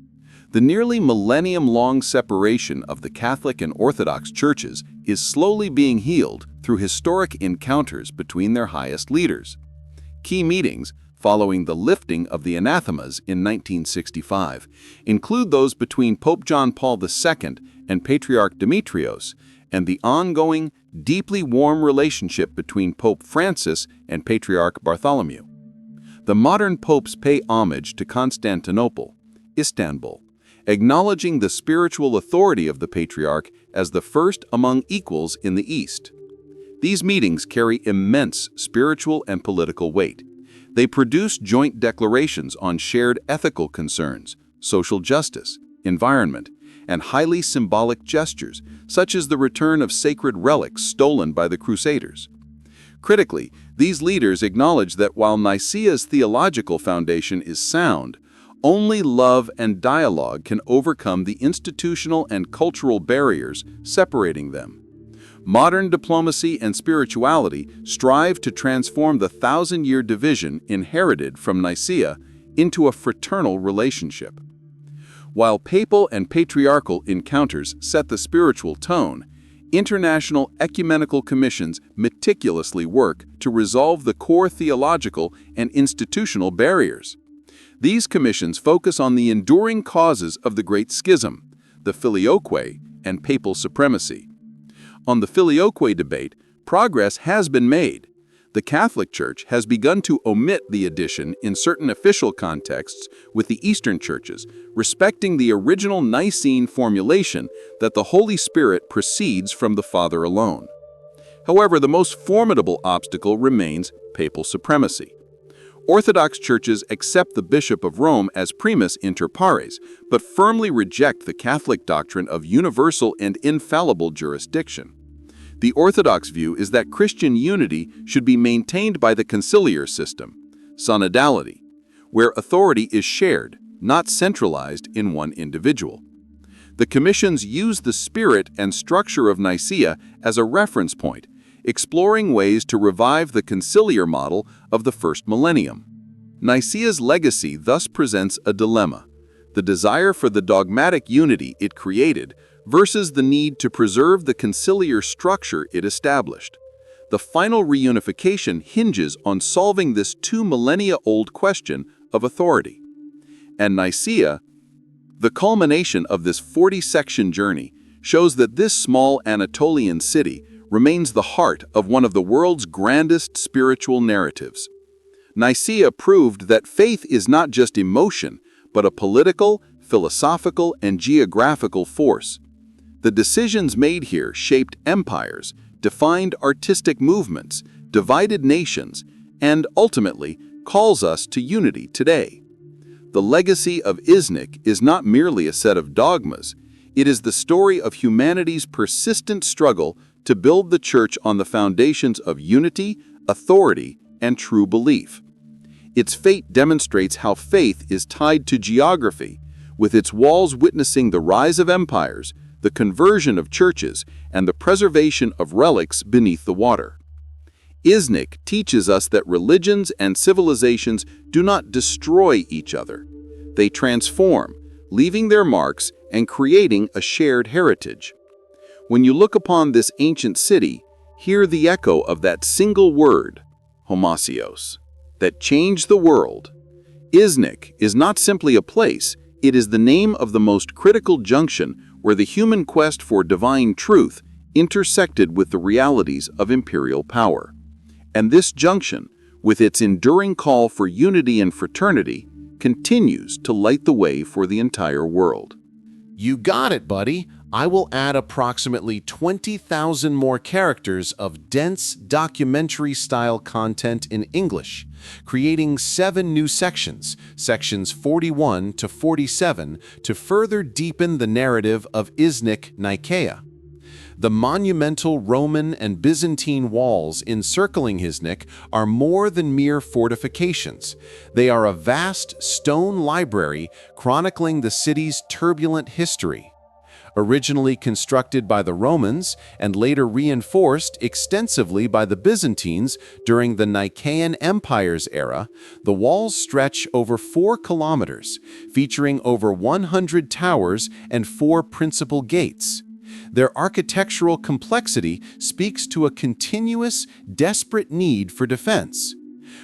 The nearly millennium-long separation of the Catholic and Orthodox churches is slowly being healed through historic encounters between their highest leaders. Key meetings, following the lifting of the anathemas in 1965, include those between Pope John Paul II and Patriarch Demetrios, and the ongoing, deeply warm relationship between Pope Francis and Patriarch Bartholomew. The modern popes pay homage to Constantinople, Istanbul, acknowledging the spiritual authority of the Patriarch as the first among equals in the East. These meetings carry immense spiritual and political weight. They produce joint declarations on shared ethical concerns, social justice, environment, and highly symbolic gestures, such as the return of sacred relics stolen by the Crusaders. Critically, these leaders acknowledge that while Nicaea's theological foundation is sound, only love and dialogue can overcome the institutional and cultural barriers separating them. Modern diplomacy and spirituality strive to transform the thousand-year division inherited from Nicaea into a fraternal relationship. While papal and patriarchal encounters set the spiritual tone, international ecumenical commissions meticulously work to resolve the core theological and institutional barriers. These commissions focus on the enduring causes of the Great Schism, the Filioque, and papal supremacy. On the Filioque debate, progress has been made. The Catholic Church has begun to omit the addition in certain official contexts with the Eastern churches, respecting the original Nicene formulation that the Holy Spirit proceeds from the Father alone. However, the most formidable obstacle remains papal supremacy. Orthodox churches accept the Bishop of Rome as primus inter pares, but firmly reject the Catholic doctrine of universal and infallible jurisdiction. The Orthodox view is that Christian unity should be maintained by the conciliar system, synodality, where authority is shared, not centralized in one individual. The commissions use the spirit and structure of Nicaea as a reference point, exploring ways to revive the conciliar model of the first millennium. Nicaea's legacy thus presents a dilemma. the desire for the dogmatic unity it created versus the need to preserve the conciliar structure it established. The final reunification hinges on solving this 2 millennia-old question of authority. And Nicaea, the culmination of this 40-section journey, shows that this small Anatolian city remains the heart of one of the world's grandest spiritual narratives. Nicaea proved that faith is not just emotion, but a political, philosophical, and geographical force. The decisions made here shaped empires, defined artistic movements, divided nations, and ultimately calls us to unity today. The legacy of Iznik is not merely a set of dogmas, it is the story of humanity's persistent struggle to build the Church on the foundations of unity, authority, and true belief. Its fate demonstrates how faith is tied to geography, with its walls witnessing the rise of empires, the conversion of churches, and the preservation of relics beneath the water. Iznik teaches us that religions and civilizations do not destroy each other. They transform, leaving their marks and creating a shared heritage. When you look upon this ancient city, hear the echo of that single word, Homoousios, that changed the world. Iznik is not simply a place, it is the name of the most critical junction where the human quest for divine truth intersected with the realities of imperial power. And this junction, with its enduring call for unity and fraternity, continues to light the way for the entire world. You got it, buddy. I will add approximately 20,000 more characters of dense documentary-style content in English, creating 7 new sections, sections 41 to 47, to further deepen the narrative of Iznik Nicaea. The monumental Roman and Byzantine walls encircling Iznik are more than mere fortifications. They are a vast stone library chronicling the city's turbulent history. Originally constructed by the Romans and later reinforced extensively by the Byzantines during the Nicaean Empire's era, the walls stretch over 4 kilometers, featuring over 100 towers and 4 principal gates. Their architectural complexity speaks to a continuous, desperate need for defense.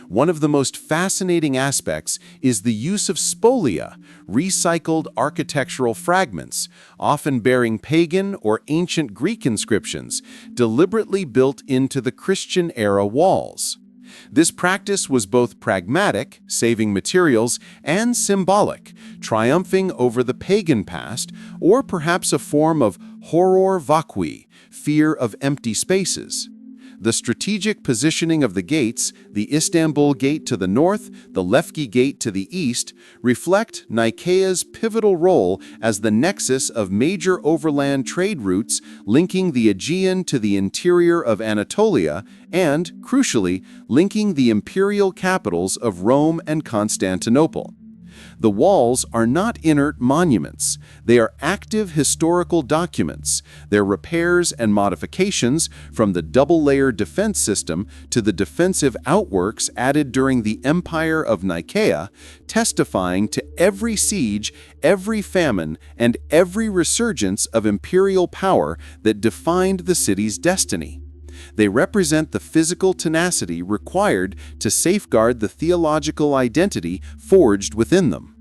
One of the most fascinating aspects is the use of spolia, recycled architectural fragments, often bearing pagan or ancient Greek inscriptions, deliberately built into the Christian-era walls. This practice was both pragmatic, saving materials, and symbolic, triumphing over the pagan past, or perhaps a form of horror vacui, fear of empty spaces. The strategic positioning of the gates, the Istanbul Gate to the north, the Lefki Gate to the east, reflect Nicaea's pivotal role as the nexus of major overland trade routes linking the Aegean to the interior of Anatolia and, crucially, linking the imperial capitals of Rome and Constantinople. The walls are not inert monuments. They are active historical documents. Their repairs and modifications, from the double-layer defense system to the defensive outworks added during the Empire of Nicaea, testifying to every siege, every famine, and every resurgence of imperial power that defined the city's destiny. They represent the physical tenacity required to safeguard the theological identity forged within them.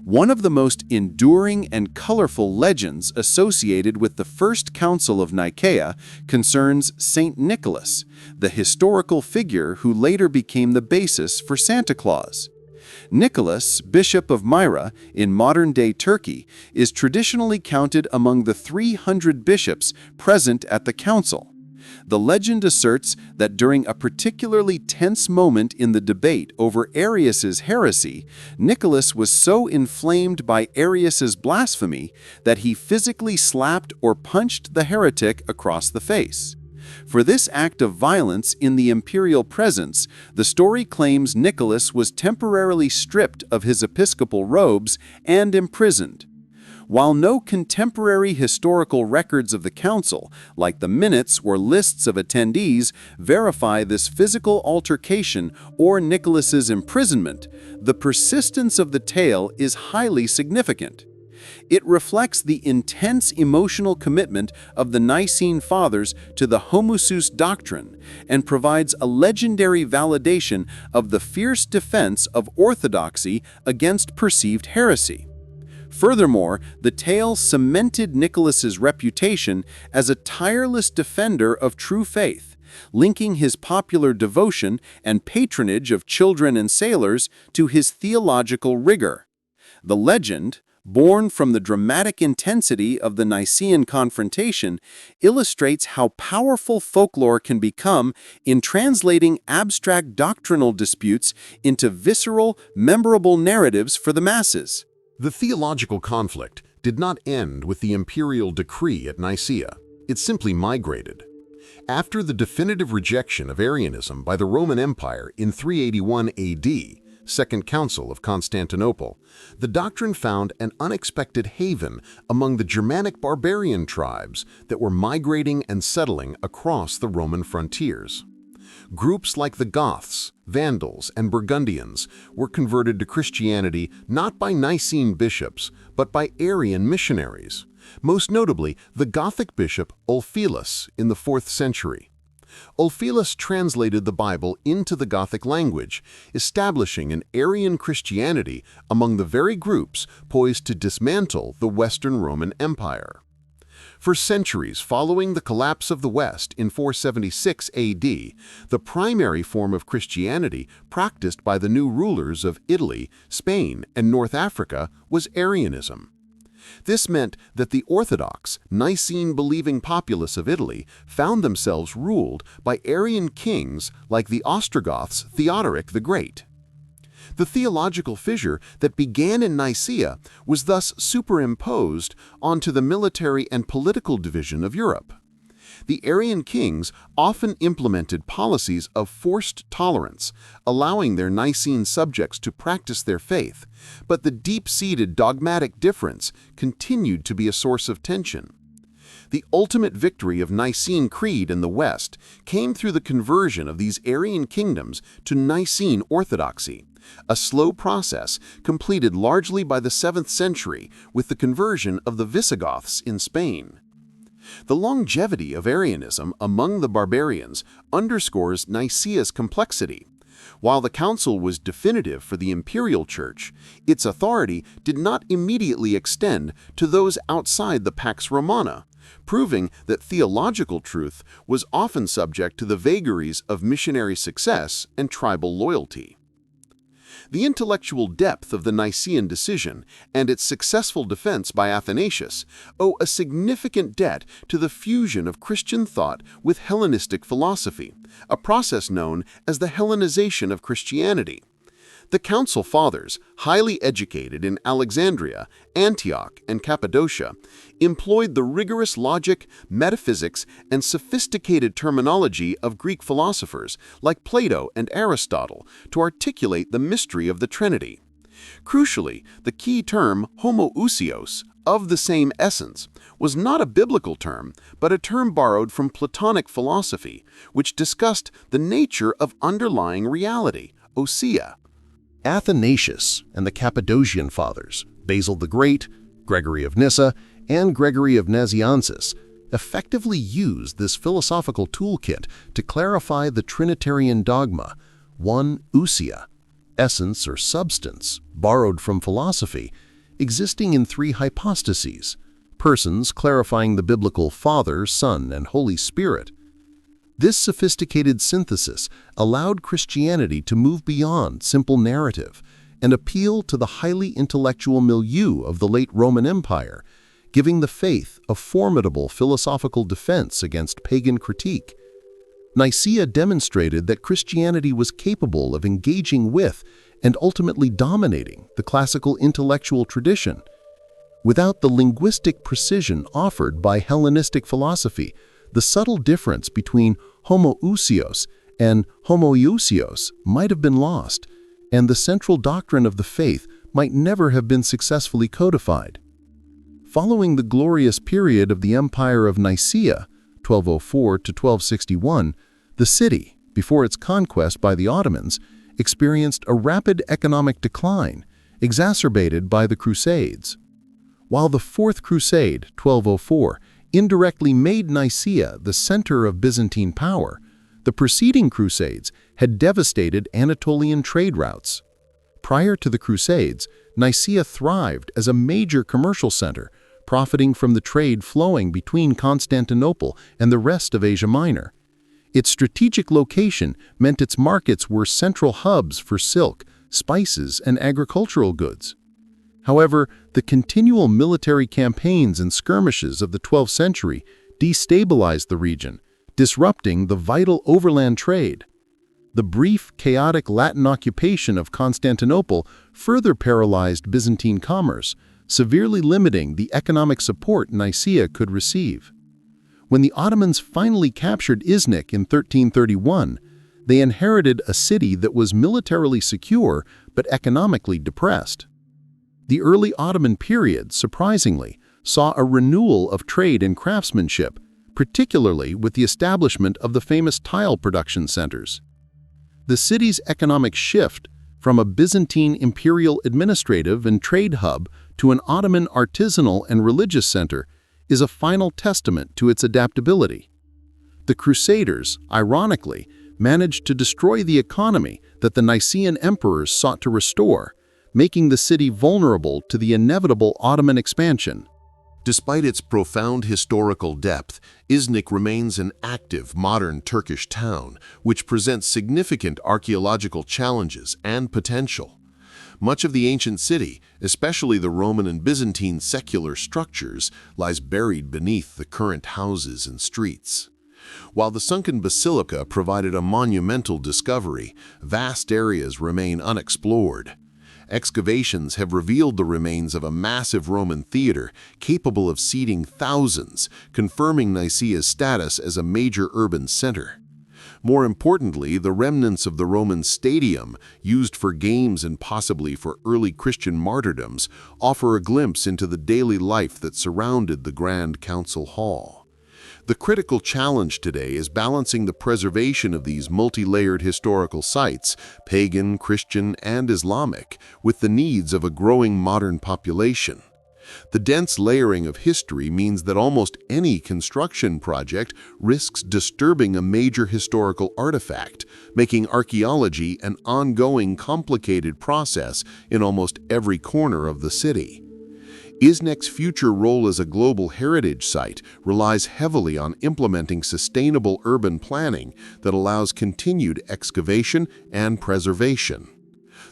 One of the most enduring and colorful legends associated with the First Council of Nicaea concerns Saint Nicholas, the historical figure who later became the basis for Santa Claus. Nicholas, Bishop of Myra in modern-day Turkey, is traditionally counted among the 300 bishops present at the council. The legend asserts that during a particularly tense moment in the debate over Arius's heresy, Nicholas was so inflamed by Arius's blasphemy that he physically slapped or punched the heretic across the face. For this act of violence in the imperial presence, the story claims Nicholas was temporarily stripped of his episcopal robes and imprisoned. While no contemporary historical records of the council, like the minutes or lists of attendees, verify this physical altercation or Nicholas's imprisonment, the persistence of the tale is highly significant. It reflects the intense emotional commitment of the Nicene Fathers to the Homoousios doctrine and provides a legendary validation of the fierce defense of orthodoxy against perceived heresy. Furthermore, the tale cemented Nicholas's reputation as a tireless defender of true faith, linking his popular devotion and patronage of children and sailors to his theological rigor. The legend, born from the dramatic intensity of the Nicene confrontation, illustrates how powerful folklore can become in translating abstract doctrinal disputes into visceral, memorable narratives for the masses. The theological conflict did not end with the imperial decree at Nicaea. It simply migrated. After the definitive rejection of Arianism by the Roman Empire in 381 AD, Second Council of Constantinople, the doctrine found an unexpected haven among the Germanic barbarian tribes that were migrating and settling across the Roman frontiers. Groups like the Goths, Vandals, and Burgundians were converted to Christianity not by Nicene bishops, but by Arian missionaries, most notably the Gothic bishop Ulfilas in the 4th century. Ulfilas translated the Bible into the Gothic language, establishing an Arian Christianity among the very groups poised to dismantle the Western Roman Empire. For centuries following the collapse of the West in 476 AD, the primary form of Christianity practiced by the new rulers of Italy, Spain, and North Africa was Arianism. This meant that the Orthodox, Nicene-believing populace of Italy found themselves ruled by Arian kings like the Ostrogoths' Theodoric the Great. The theological fissure that began in Nicaea was thus superimposed onto the military and political division of Europe. The Arian kings often implemented policies of forced tolerance, allowing their Nicene subjects to practice their faith, but the deep-seated dogmatic difference continued to be a source of tension. The ultimate victory of Nicene Creed in the West came through the conversion of these Arian kingdoms to Nicene orthodoxy, a slow process completed largely by the 7th century with the conversion of the Visigoths in Spain. The longevity of Arianism among the barbarians underscores Nicaea's complexity. While the council was definitive for the imperial church, its authority did not immediately extend to those outside the Pax Romana, proving that theological truth was often subject to the vagaries of missionary success and tribal loyalty. The intellectual depth of the Nicene decision and its successful defense by Athanasius owe a significant debt to the fusion of Christian thought with Hellenistic philosophy, a process known as the Hellenization of Christianity. The Council Fathers, highly educated in Alexandria, Antioch, and Cappadocia, employed the rigorous logic, metaphysics, and sophisticated terminology of Greek philosophers like Plato and Aristotle to articulate the mystery of the Trinity. Crucially, the key term Homoousios, of the same essence, was not a biblical term, but a term borrowed from Platonic philosophy, which discussed the nature of underlying reality, ousia. Athanasius and the Cappadocian Fathers, Basil the Great, Gregory of Nyssa, and Gregory of Nazianzus, effectively used this philosophical toolkit to clarify the Trinitarian dogma, one ousia, essence or substance, borrowed from philosophy, existing in three hypostases, persons clarifying the biblical Father, Son, and Holy Spirit. This sophisticated synthesis allowed Christianity to move beyond simple narrative and appeal to the highly intellectual milieu of the late Roman Empire, giving the faith a formidable philosophical defense against pagan critique. Nicaea demonstrated that Christianity was capable of engaging with and ultimately dominating the classical intellectual tradition. Without the linguistic precision offered by Hellenistic philosophy, the subtle difference between Homoousios and Homoousios might have been lost, and the central doctrine of the faith might never have been successfully codified. Following the glorious period of the Empire of Nicaea, 1204 to 1261, the city, before its conquest by the Ottomans, experienced a rapid economic decline, exacerbated by the Crusades. While the Fourth Crusade, 1204, indirectly made Nicaea the center of Byzantine power, the preceding Crusades had devastated Anatolian trade routes. Prior to the Crusades, Nicaea thrived as a major commercial center, profiting from the trade flowing between Constantinople and the rest of Asia Minor. Its strategic location meant its markets were central hubs for silk, spices, and agricultural goods. However, the continual military campaigns and skirmishes of the 12th century destabilized the region, disrupting the vital overland trade. The brief, chaotic Latin occupation of Constantinople further paralyzed Byzantine commerce, severely limiting the economic support Nicaea could receive. When the Ottomans finally captured Iznik in 1331, they inherited a city that was militarily secure but economically depressed. The early Ottoman period, surprisingly, saw a renewal of trade and craftsmanship, particularly with the establishment of the famous tile production centers. The city's economic shift from a Byzantine imperial administrative and trade hub to an Ottoman artisanal and religious center is a final testament to its adaptability. The Crusaders, ironically, managed to destroy the economy that the Nicaean emperors sought to restore, making the city vulnerable to the inevitable Ottoman expansion. Despite its profound historical depth, Iznik remains an active modern Turkish town, which presents significant archaeological challenges and potential. Much of the ancient city, especially the Roman and Byzantine secular structures, lies buried beneath the current houses and streets. While the sunken basilica provided a monumental discovery, vast areas remain unexplored. Excavations have revealed the remains of a massive Roman theater capable of seating thousands, confirming Nicaea's status as a major urban center. More importantly, the remnants of the Roman stadium, used for games and possibly for early Christian martyrdoms, offer a glimpse into the daily life that surrounded the Grand Council Hall. The critical challenge today is balancing the preservation of these multi-layered historical sites, pagan, Christian, and Islamic, with the needs of a growing modern population. The dense layering of history means that almost any construction project risks disturbing a major historical artifact, making archaeology an ongoing, complicated process in almost every corner of the city. Iznik's future role as a global heritage site relies heavily on implementing sustainable urban planning that allows continued excavation and preservation.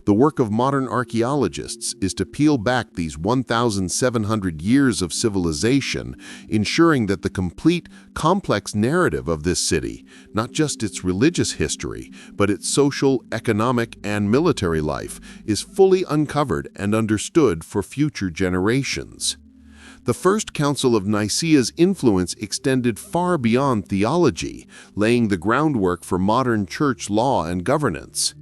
The work of modern archaeologists is to peel back these 1,700 years of civilization, ensuring that the complete, complex narrative of this city, not just its religious history, but its social, economic, and military life, is fully uncovered and understood for future generations. The First Council of Nicaea's influence extended far beyond theology, laying the groundwork for modern church law and governance.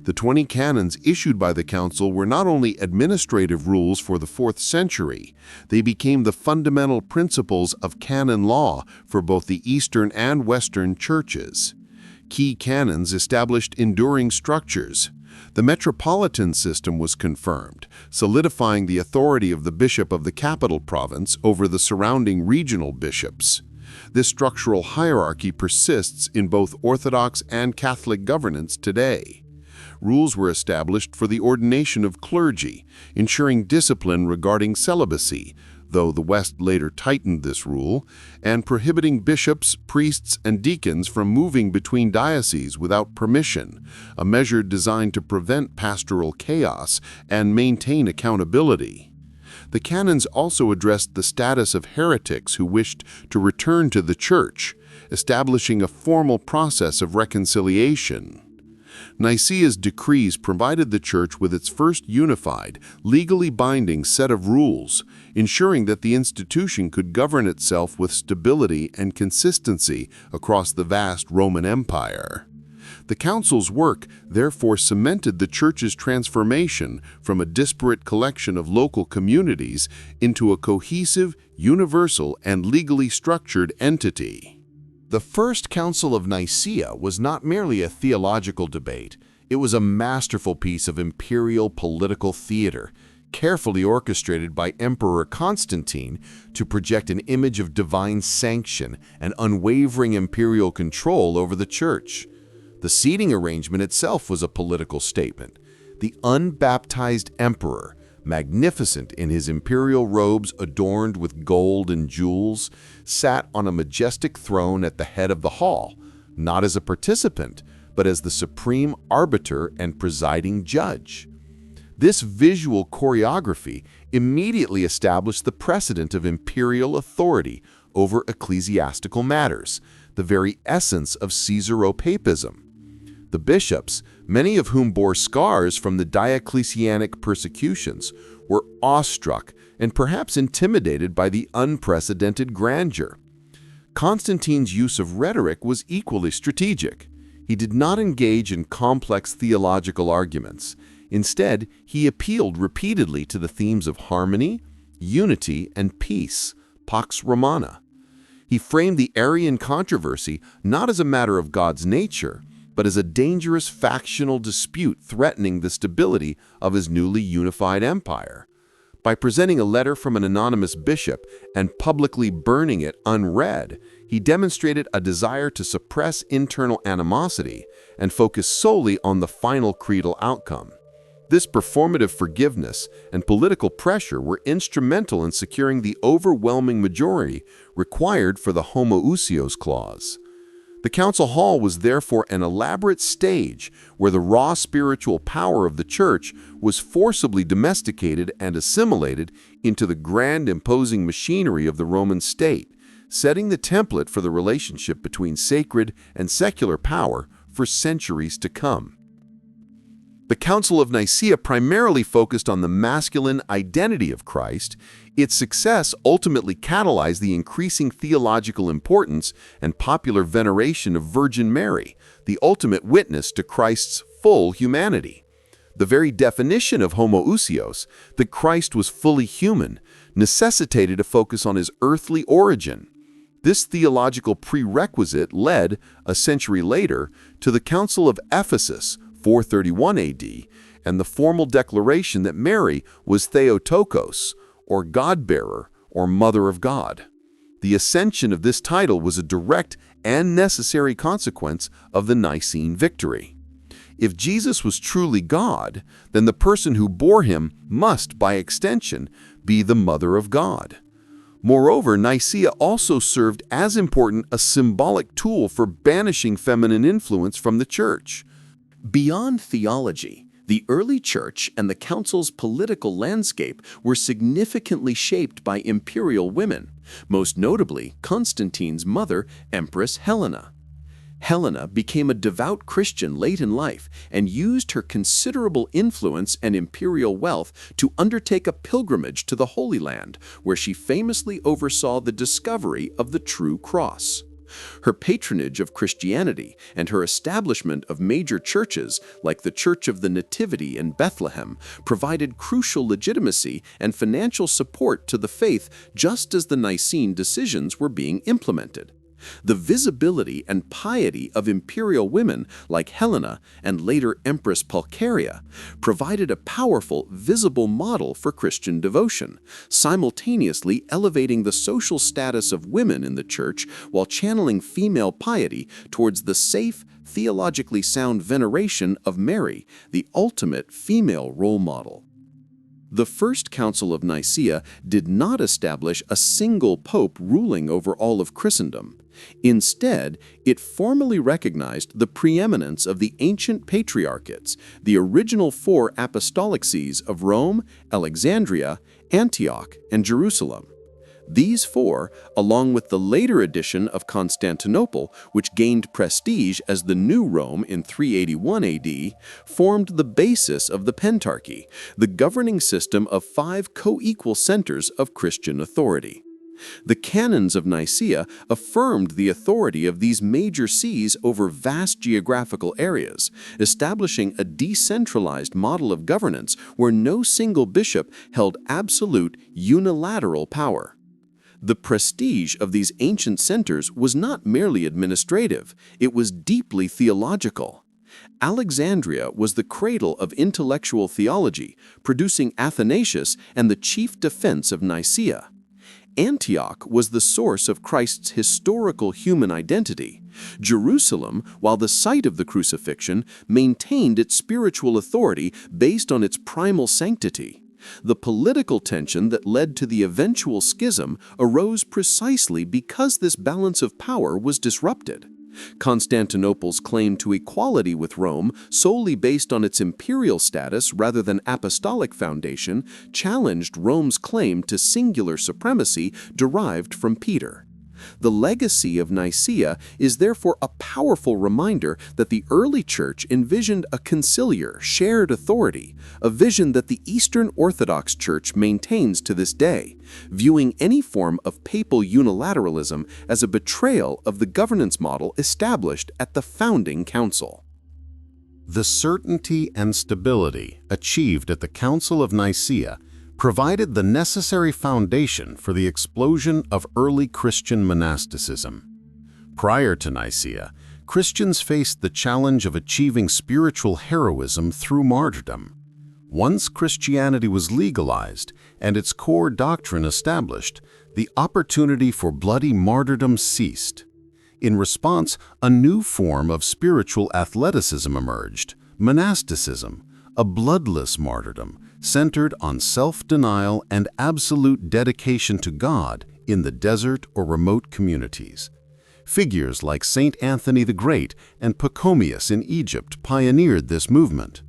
The 20 canons issued by the council were not only administrative rules for the 4th century, they became the fundamental principles of canon law for both the Eastern and Western churches. Key canons established enduring structures. The metropolitan system was confirmed, solidifying the authority of the bishop of the capital province over the surrounding regional bishops. This structural hierarchy persists in both Orthodox and Catholic governance today. Rules were established for the ordination of clergy, ensuring discipline regarding celibacy, though the West later tightened this rule, and prohibiting bishops, priests, and deacons from moving between dioceses without permission, a measure designed to prevent pastoral chaos and maintain accountability. The canons also addressed the status of heretics who wished to return to the Church, establishing a formal process of reconciliation. Nicaea's decrees provided the Church with its first unified, legally binding set of rules, ensuring that the institution could govern itself with stability and consistency across the vast Roman Empire. The council's work therefore cemented the Church's transformation from a disparate collection of local communities into a cohesive, universal, and legally structured entity. The First Council of Nicaea was not merely a theological debate. It was a masterful piece of imperial political theater, carefully orchestrated by Emperor Constantine to project an image of divine sanction and unwavering imperial control over the Church. The seating arrangement itself was a political statement. The unbaptized emperor, magnificent in his imperial robes adorned with gold and jewels, sat on a majestic throne at the head of the hall, not as a participant, but as the supreme arbiter and presiding judge. This visual choreography immediately established the precedent of imperial authority over ecclesiastical matters, the very essence of Caesaropapism. The bishops, many of whom bore scars from the Diocletianic persecutions, were awestruck and perhaps intimidated by the unprecedented grandeur. Constantine's use of rhetoric was equally strategic. He did not engage in complex theological arguments. Instead, he appealed repeatedly to the themes of harmony, unity, and peace, Pax Romana. He framed the Arian controversy not as a matter of God's nature, but as a dangerous factional dispute threatening the stability of his newly unified empire. By presenting a letter from an anonymous bishop and publicly burning it unread, he demonstrated a desire to suppress internal animosity and focus solely on the final creedal outcome. This performative forgiveness and political pressure were instrumental in securing the overwhelming majority required for the Homoousios clause. The council hall was therefore an elaborate stage where the raw spiritual power of the Church was forcibly domesticated and assimilated into the grand imposing machinery of the Roman state, setting the template for the relationship between sacred and secular power for centuries to come. The Council of Nicaea primarily focused on the masculine identity of Christ. Its success ultimately catalyzed the increasing theological importance and popular veneration of Virgin Mary, the ultimate witness to Christ's full humanity. The very definition of Homoousios, that Christ was fully human, necessitated a focus on his earthly origin. This theological prerequisite led, a century later, to the Council of Ephesus, 431 AD, and the formal declaration that Mary was Theotokos, or God-bearer, or Mother of God. The ascension of this title was a direct and necessary consequence of the Nicene victory. If Jesus was truly God, then the person who bore him must, by extension, be the Mother of God. Moreover, Nicaea also served as important a symbolic tool for banishing feminine influence from the Church. Beyond theology, the early Church and the Council's political landscape were significantly shaped by imperial women, most notably Constantine's mother, Empress Helena. Helena became a devout Christian late in life and used her considerable influence and imperial wealth to undertake a pilgrimage to the Holy Land, where she famously oversaw the discovery of the true cross. Her patronage of Christianity and her establishment of major churches, like the Church of the Nativity in Bethlehem, provided crucial legitimacy and financial support to the faith just as the Nicene decisions were being implemented. The visibility and piety of imperial women like Helena and later Empress Pulcheria provided a powerful, visible model for Christian devotion, simultaneously elevating the social status of women in the Church while channeling female piety towards the safe, theologically sound veneration of Mary, the ultimate female role model. The First Council of Nicaea did not establish a single pope ruling over all of Christendom. Instead, it formally recognized the preeminence of the ancient patriarchates, the original four apostolic sees of Rome, Alexandria, Antioch, and Jerusalem. These four, along with the later addition of Constantinople, which gained prestige as the new Rome in 381 AD, formed the basis of the Pentarchy, the governing system of 5 co-equal centers of Christian authority. The canons of Nicaea affirmed the authority of these major sees over vast geographical areas, establishing a decentralized model of governance where no single bishop held absolute, unilateral power. The prestige of these ancient centers was not merely administrative, it was deeply theological. Alexandria was the cradle of intellectual theology, producing Athanasius and the chief defense of Nicaea. Antioch was the source of Christ's historical human identity. Jerusalem, while the site of the crucifixion, maintained its spiritual authority based on its primal sanctity. The political tension that led to the eventual schism arose precisely because this balance of power was disrupted. Constantinople's claim to equality with Rome, solely based on its imperial status rather than apostolic foundation, challenged Rome's claim to singular supremacy derived from Peter. The legacy of Nicaea is therefore a powerful reminder that the early church envisioned a conciliar, shared authority, a vision that the Eastern Orthodox Church maintains to this day, viewing any form of papal unilateralism as a betrayal of the governance model established at the founding council. The certainty and stability achieved at the Council of Nicaea provided the necessary foundation for the explosion of early Christian monasticism. Prior to Nicaea, Christians faced the challenge of achieving spiritual heroism through martyrdom. Once Christianity was legalized and its core doctrine established, the opportunity for bloody martyrdom ceased. In response, a new form of spiritual athleticism emerged, monasticism, a bloodless martyrdom centered on self-denial and absolute dedication to God in the desert or remote communities. Figures like Saint Anthony the Great and Pachomius in Egypt pioneered this movement.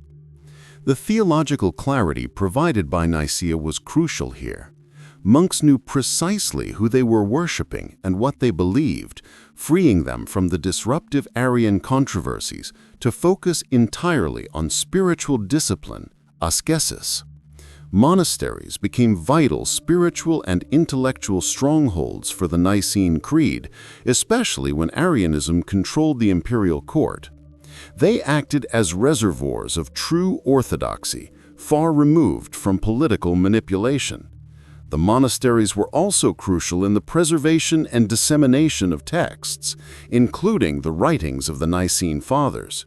The theological clarity provided by Nicaea was crucial here. Monks knew precisely who they were worshiping and what they believed, freeing them from the disruptive Arian controversies to focus entirely on spiritual discipline, ascesis. Monasteries became vital spiritual and intellectual strongholds for the Nicene Creed, especially when Arianism controlled the imperial court. They acted as reservoirs of true orthodoxy, far removed from political manipulation. The monasteries were also crucial in the preservation and dissemination of texts, including the writings of the Nicene Fathers.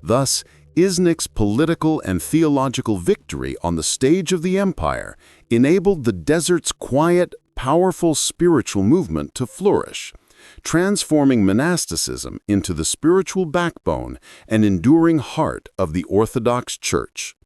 Thus, Iznik's political and theological victory on the stage of the empire enabled the desert's quiet, powerful spiritual movement to flourish, transforming monasticism into the spiritual backbone and enduring heart of the Orthodox Church.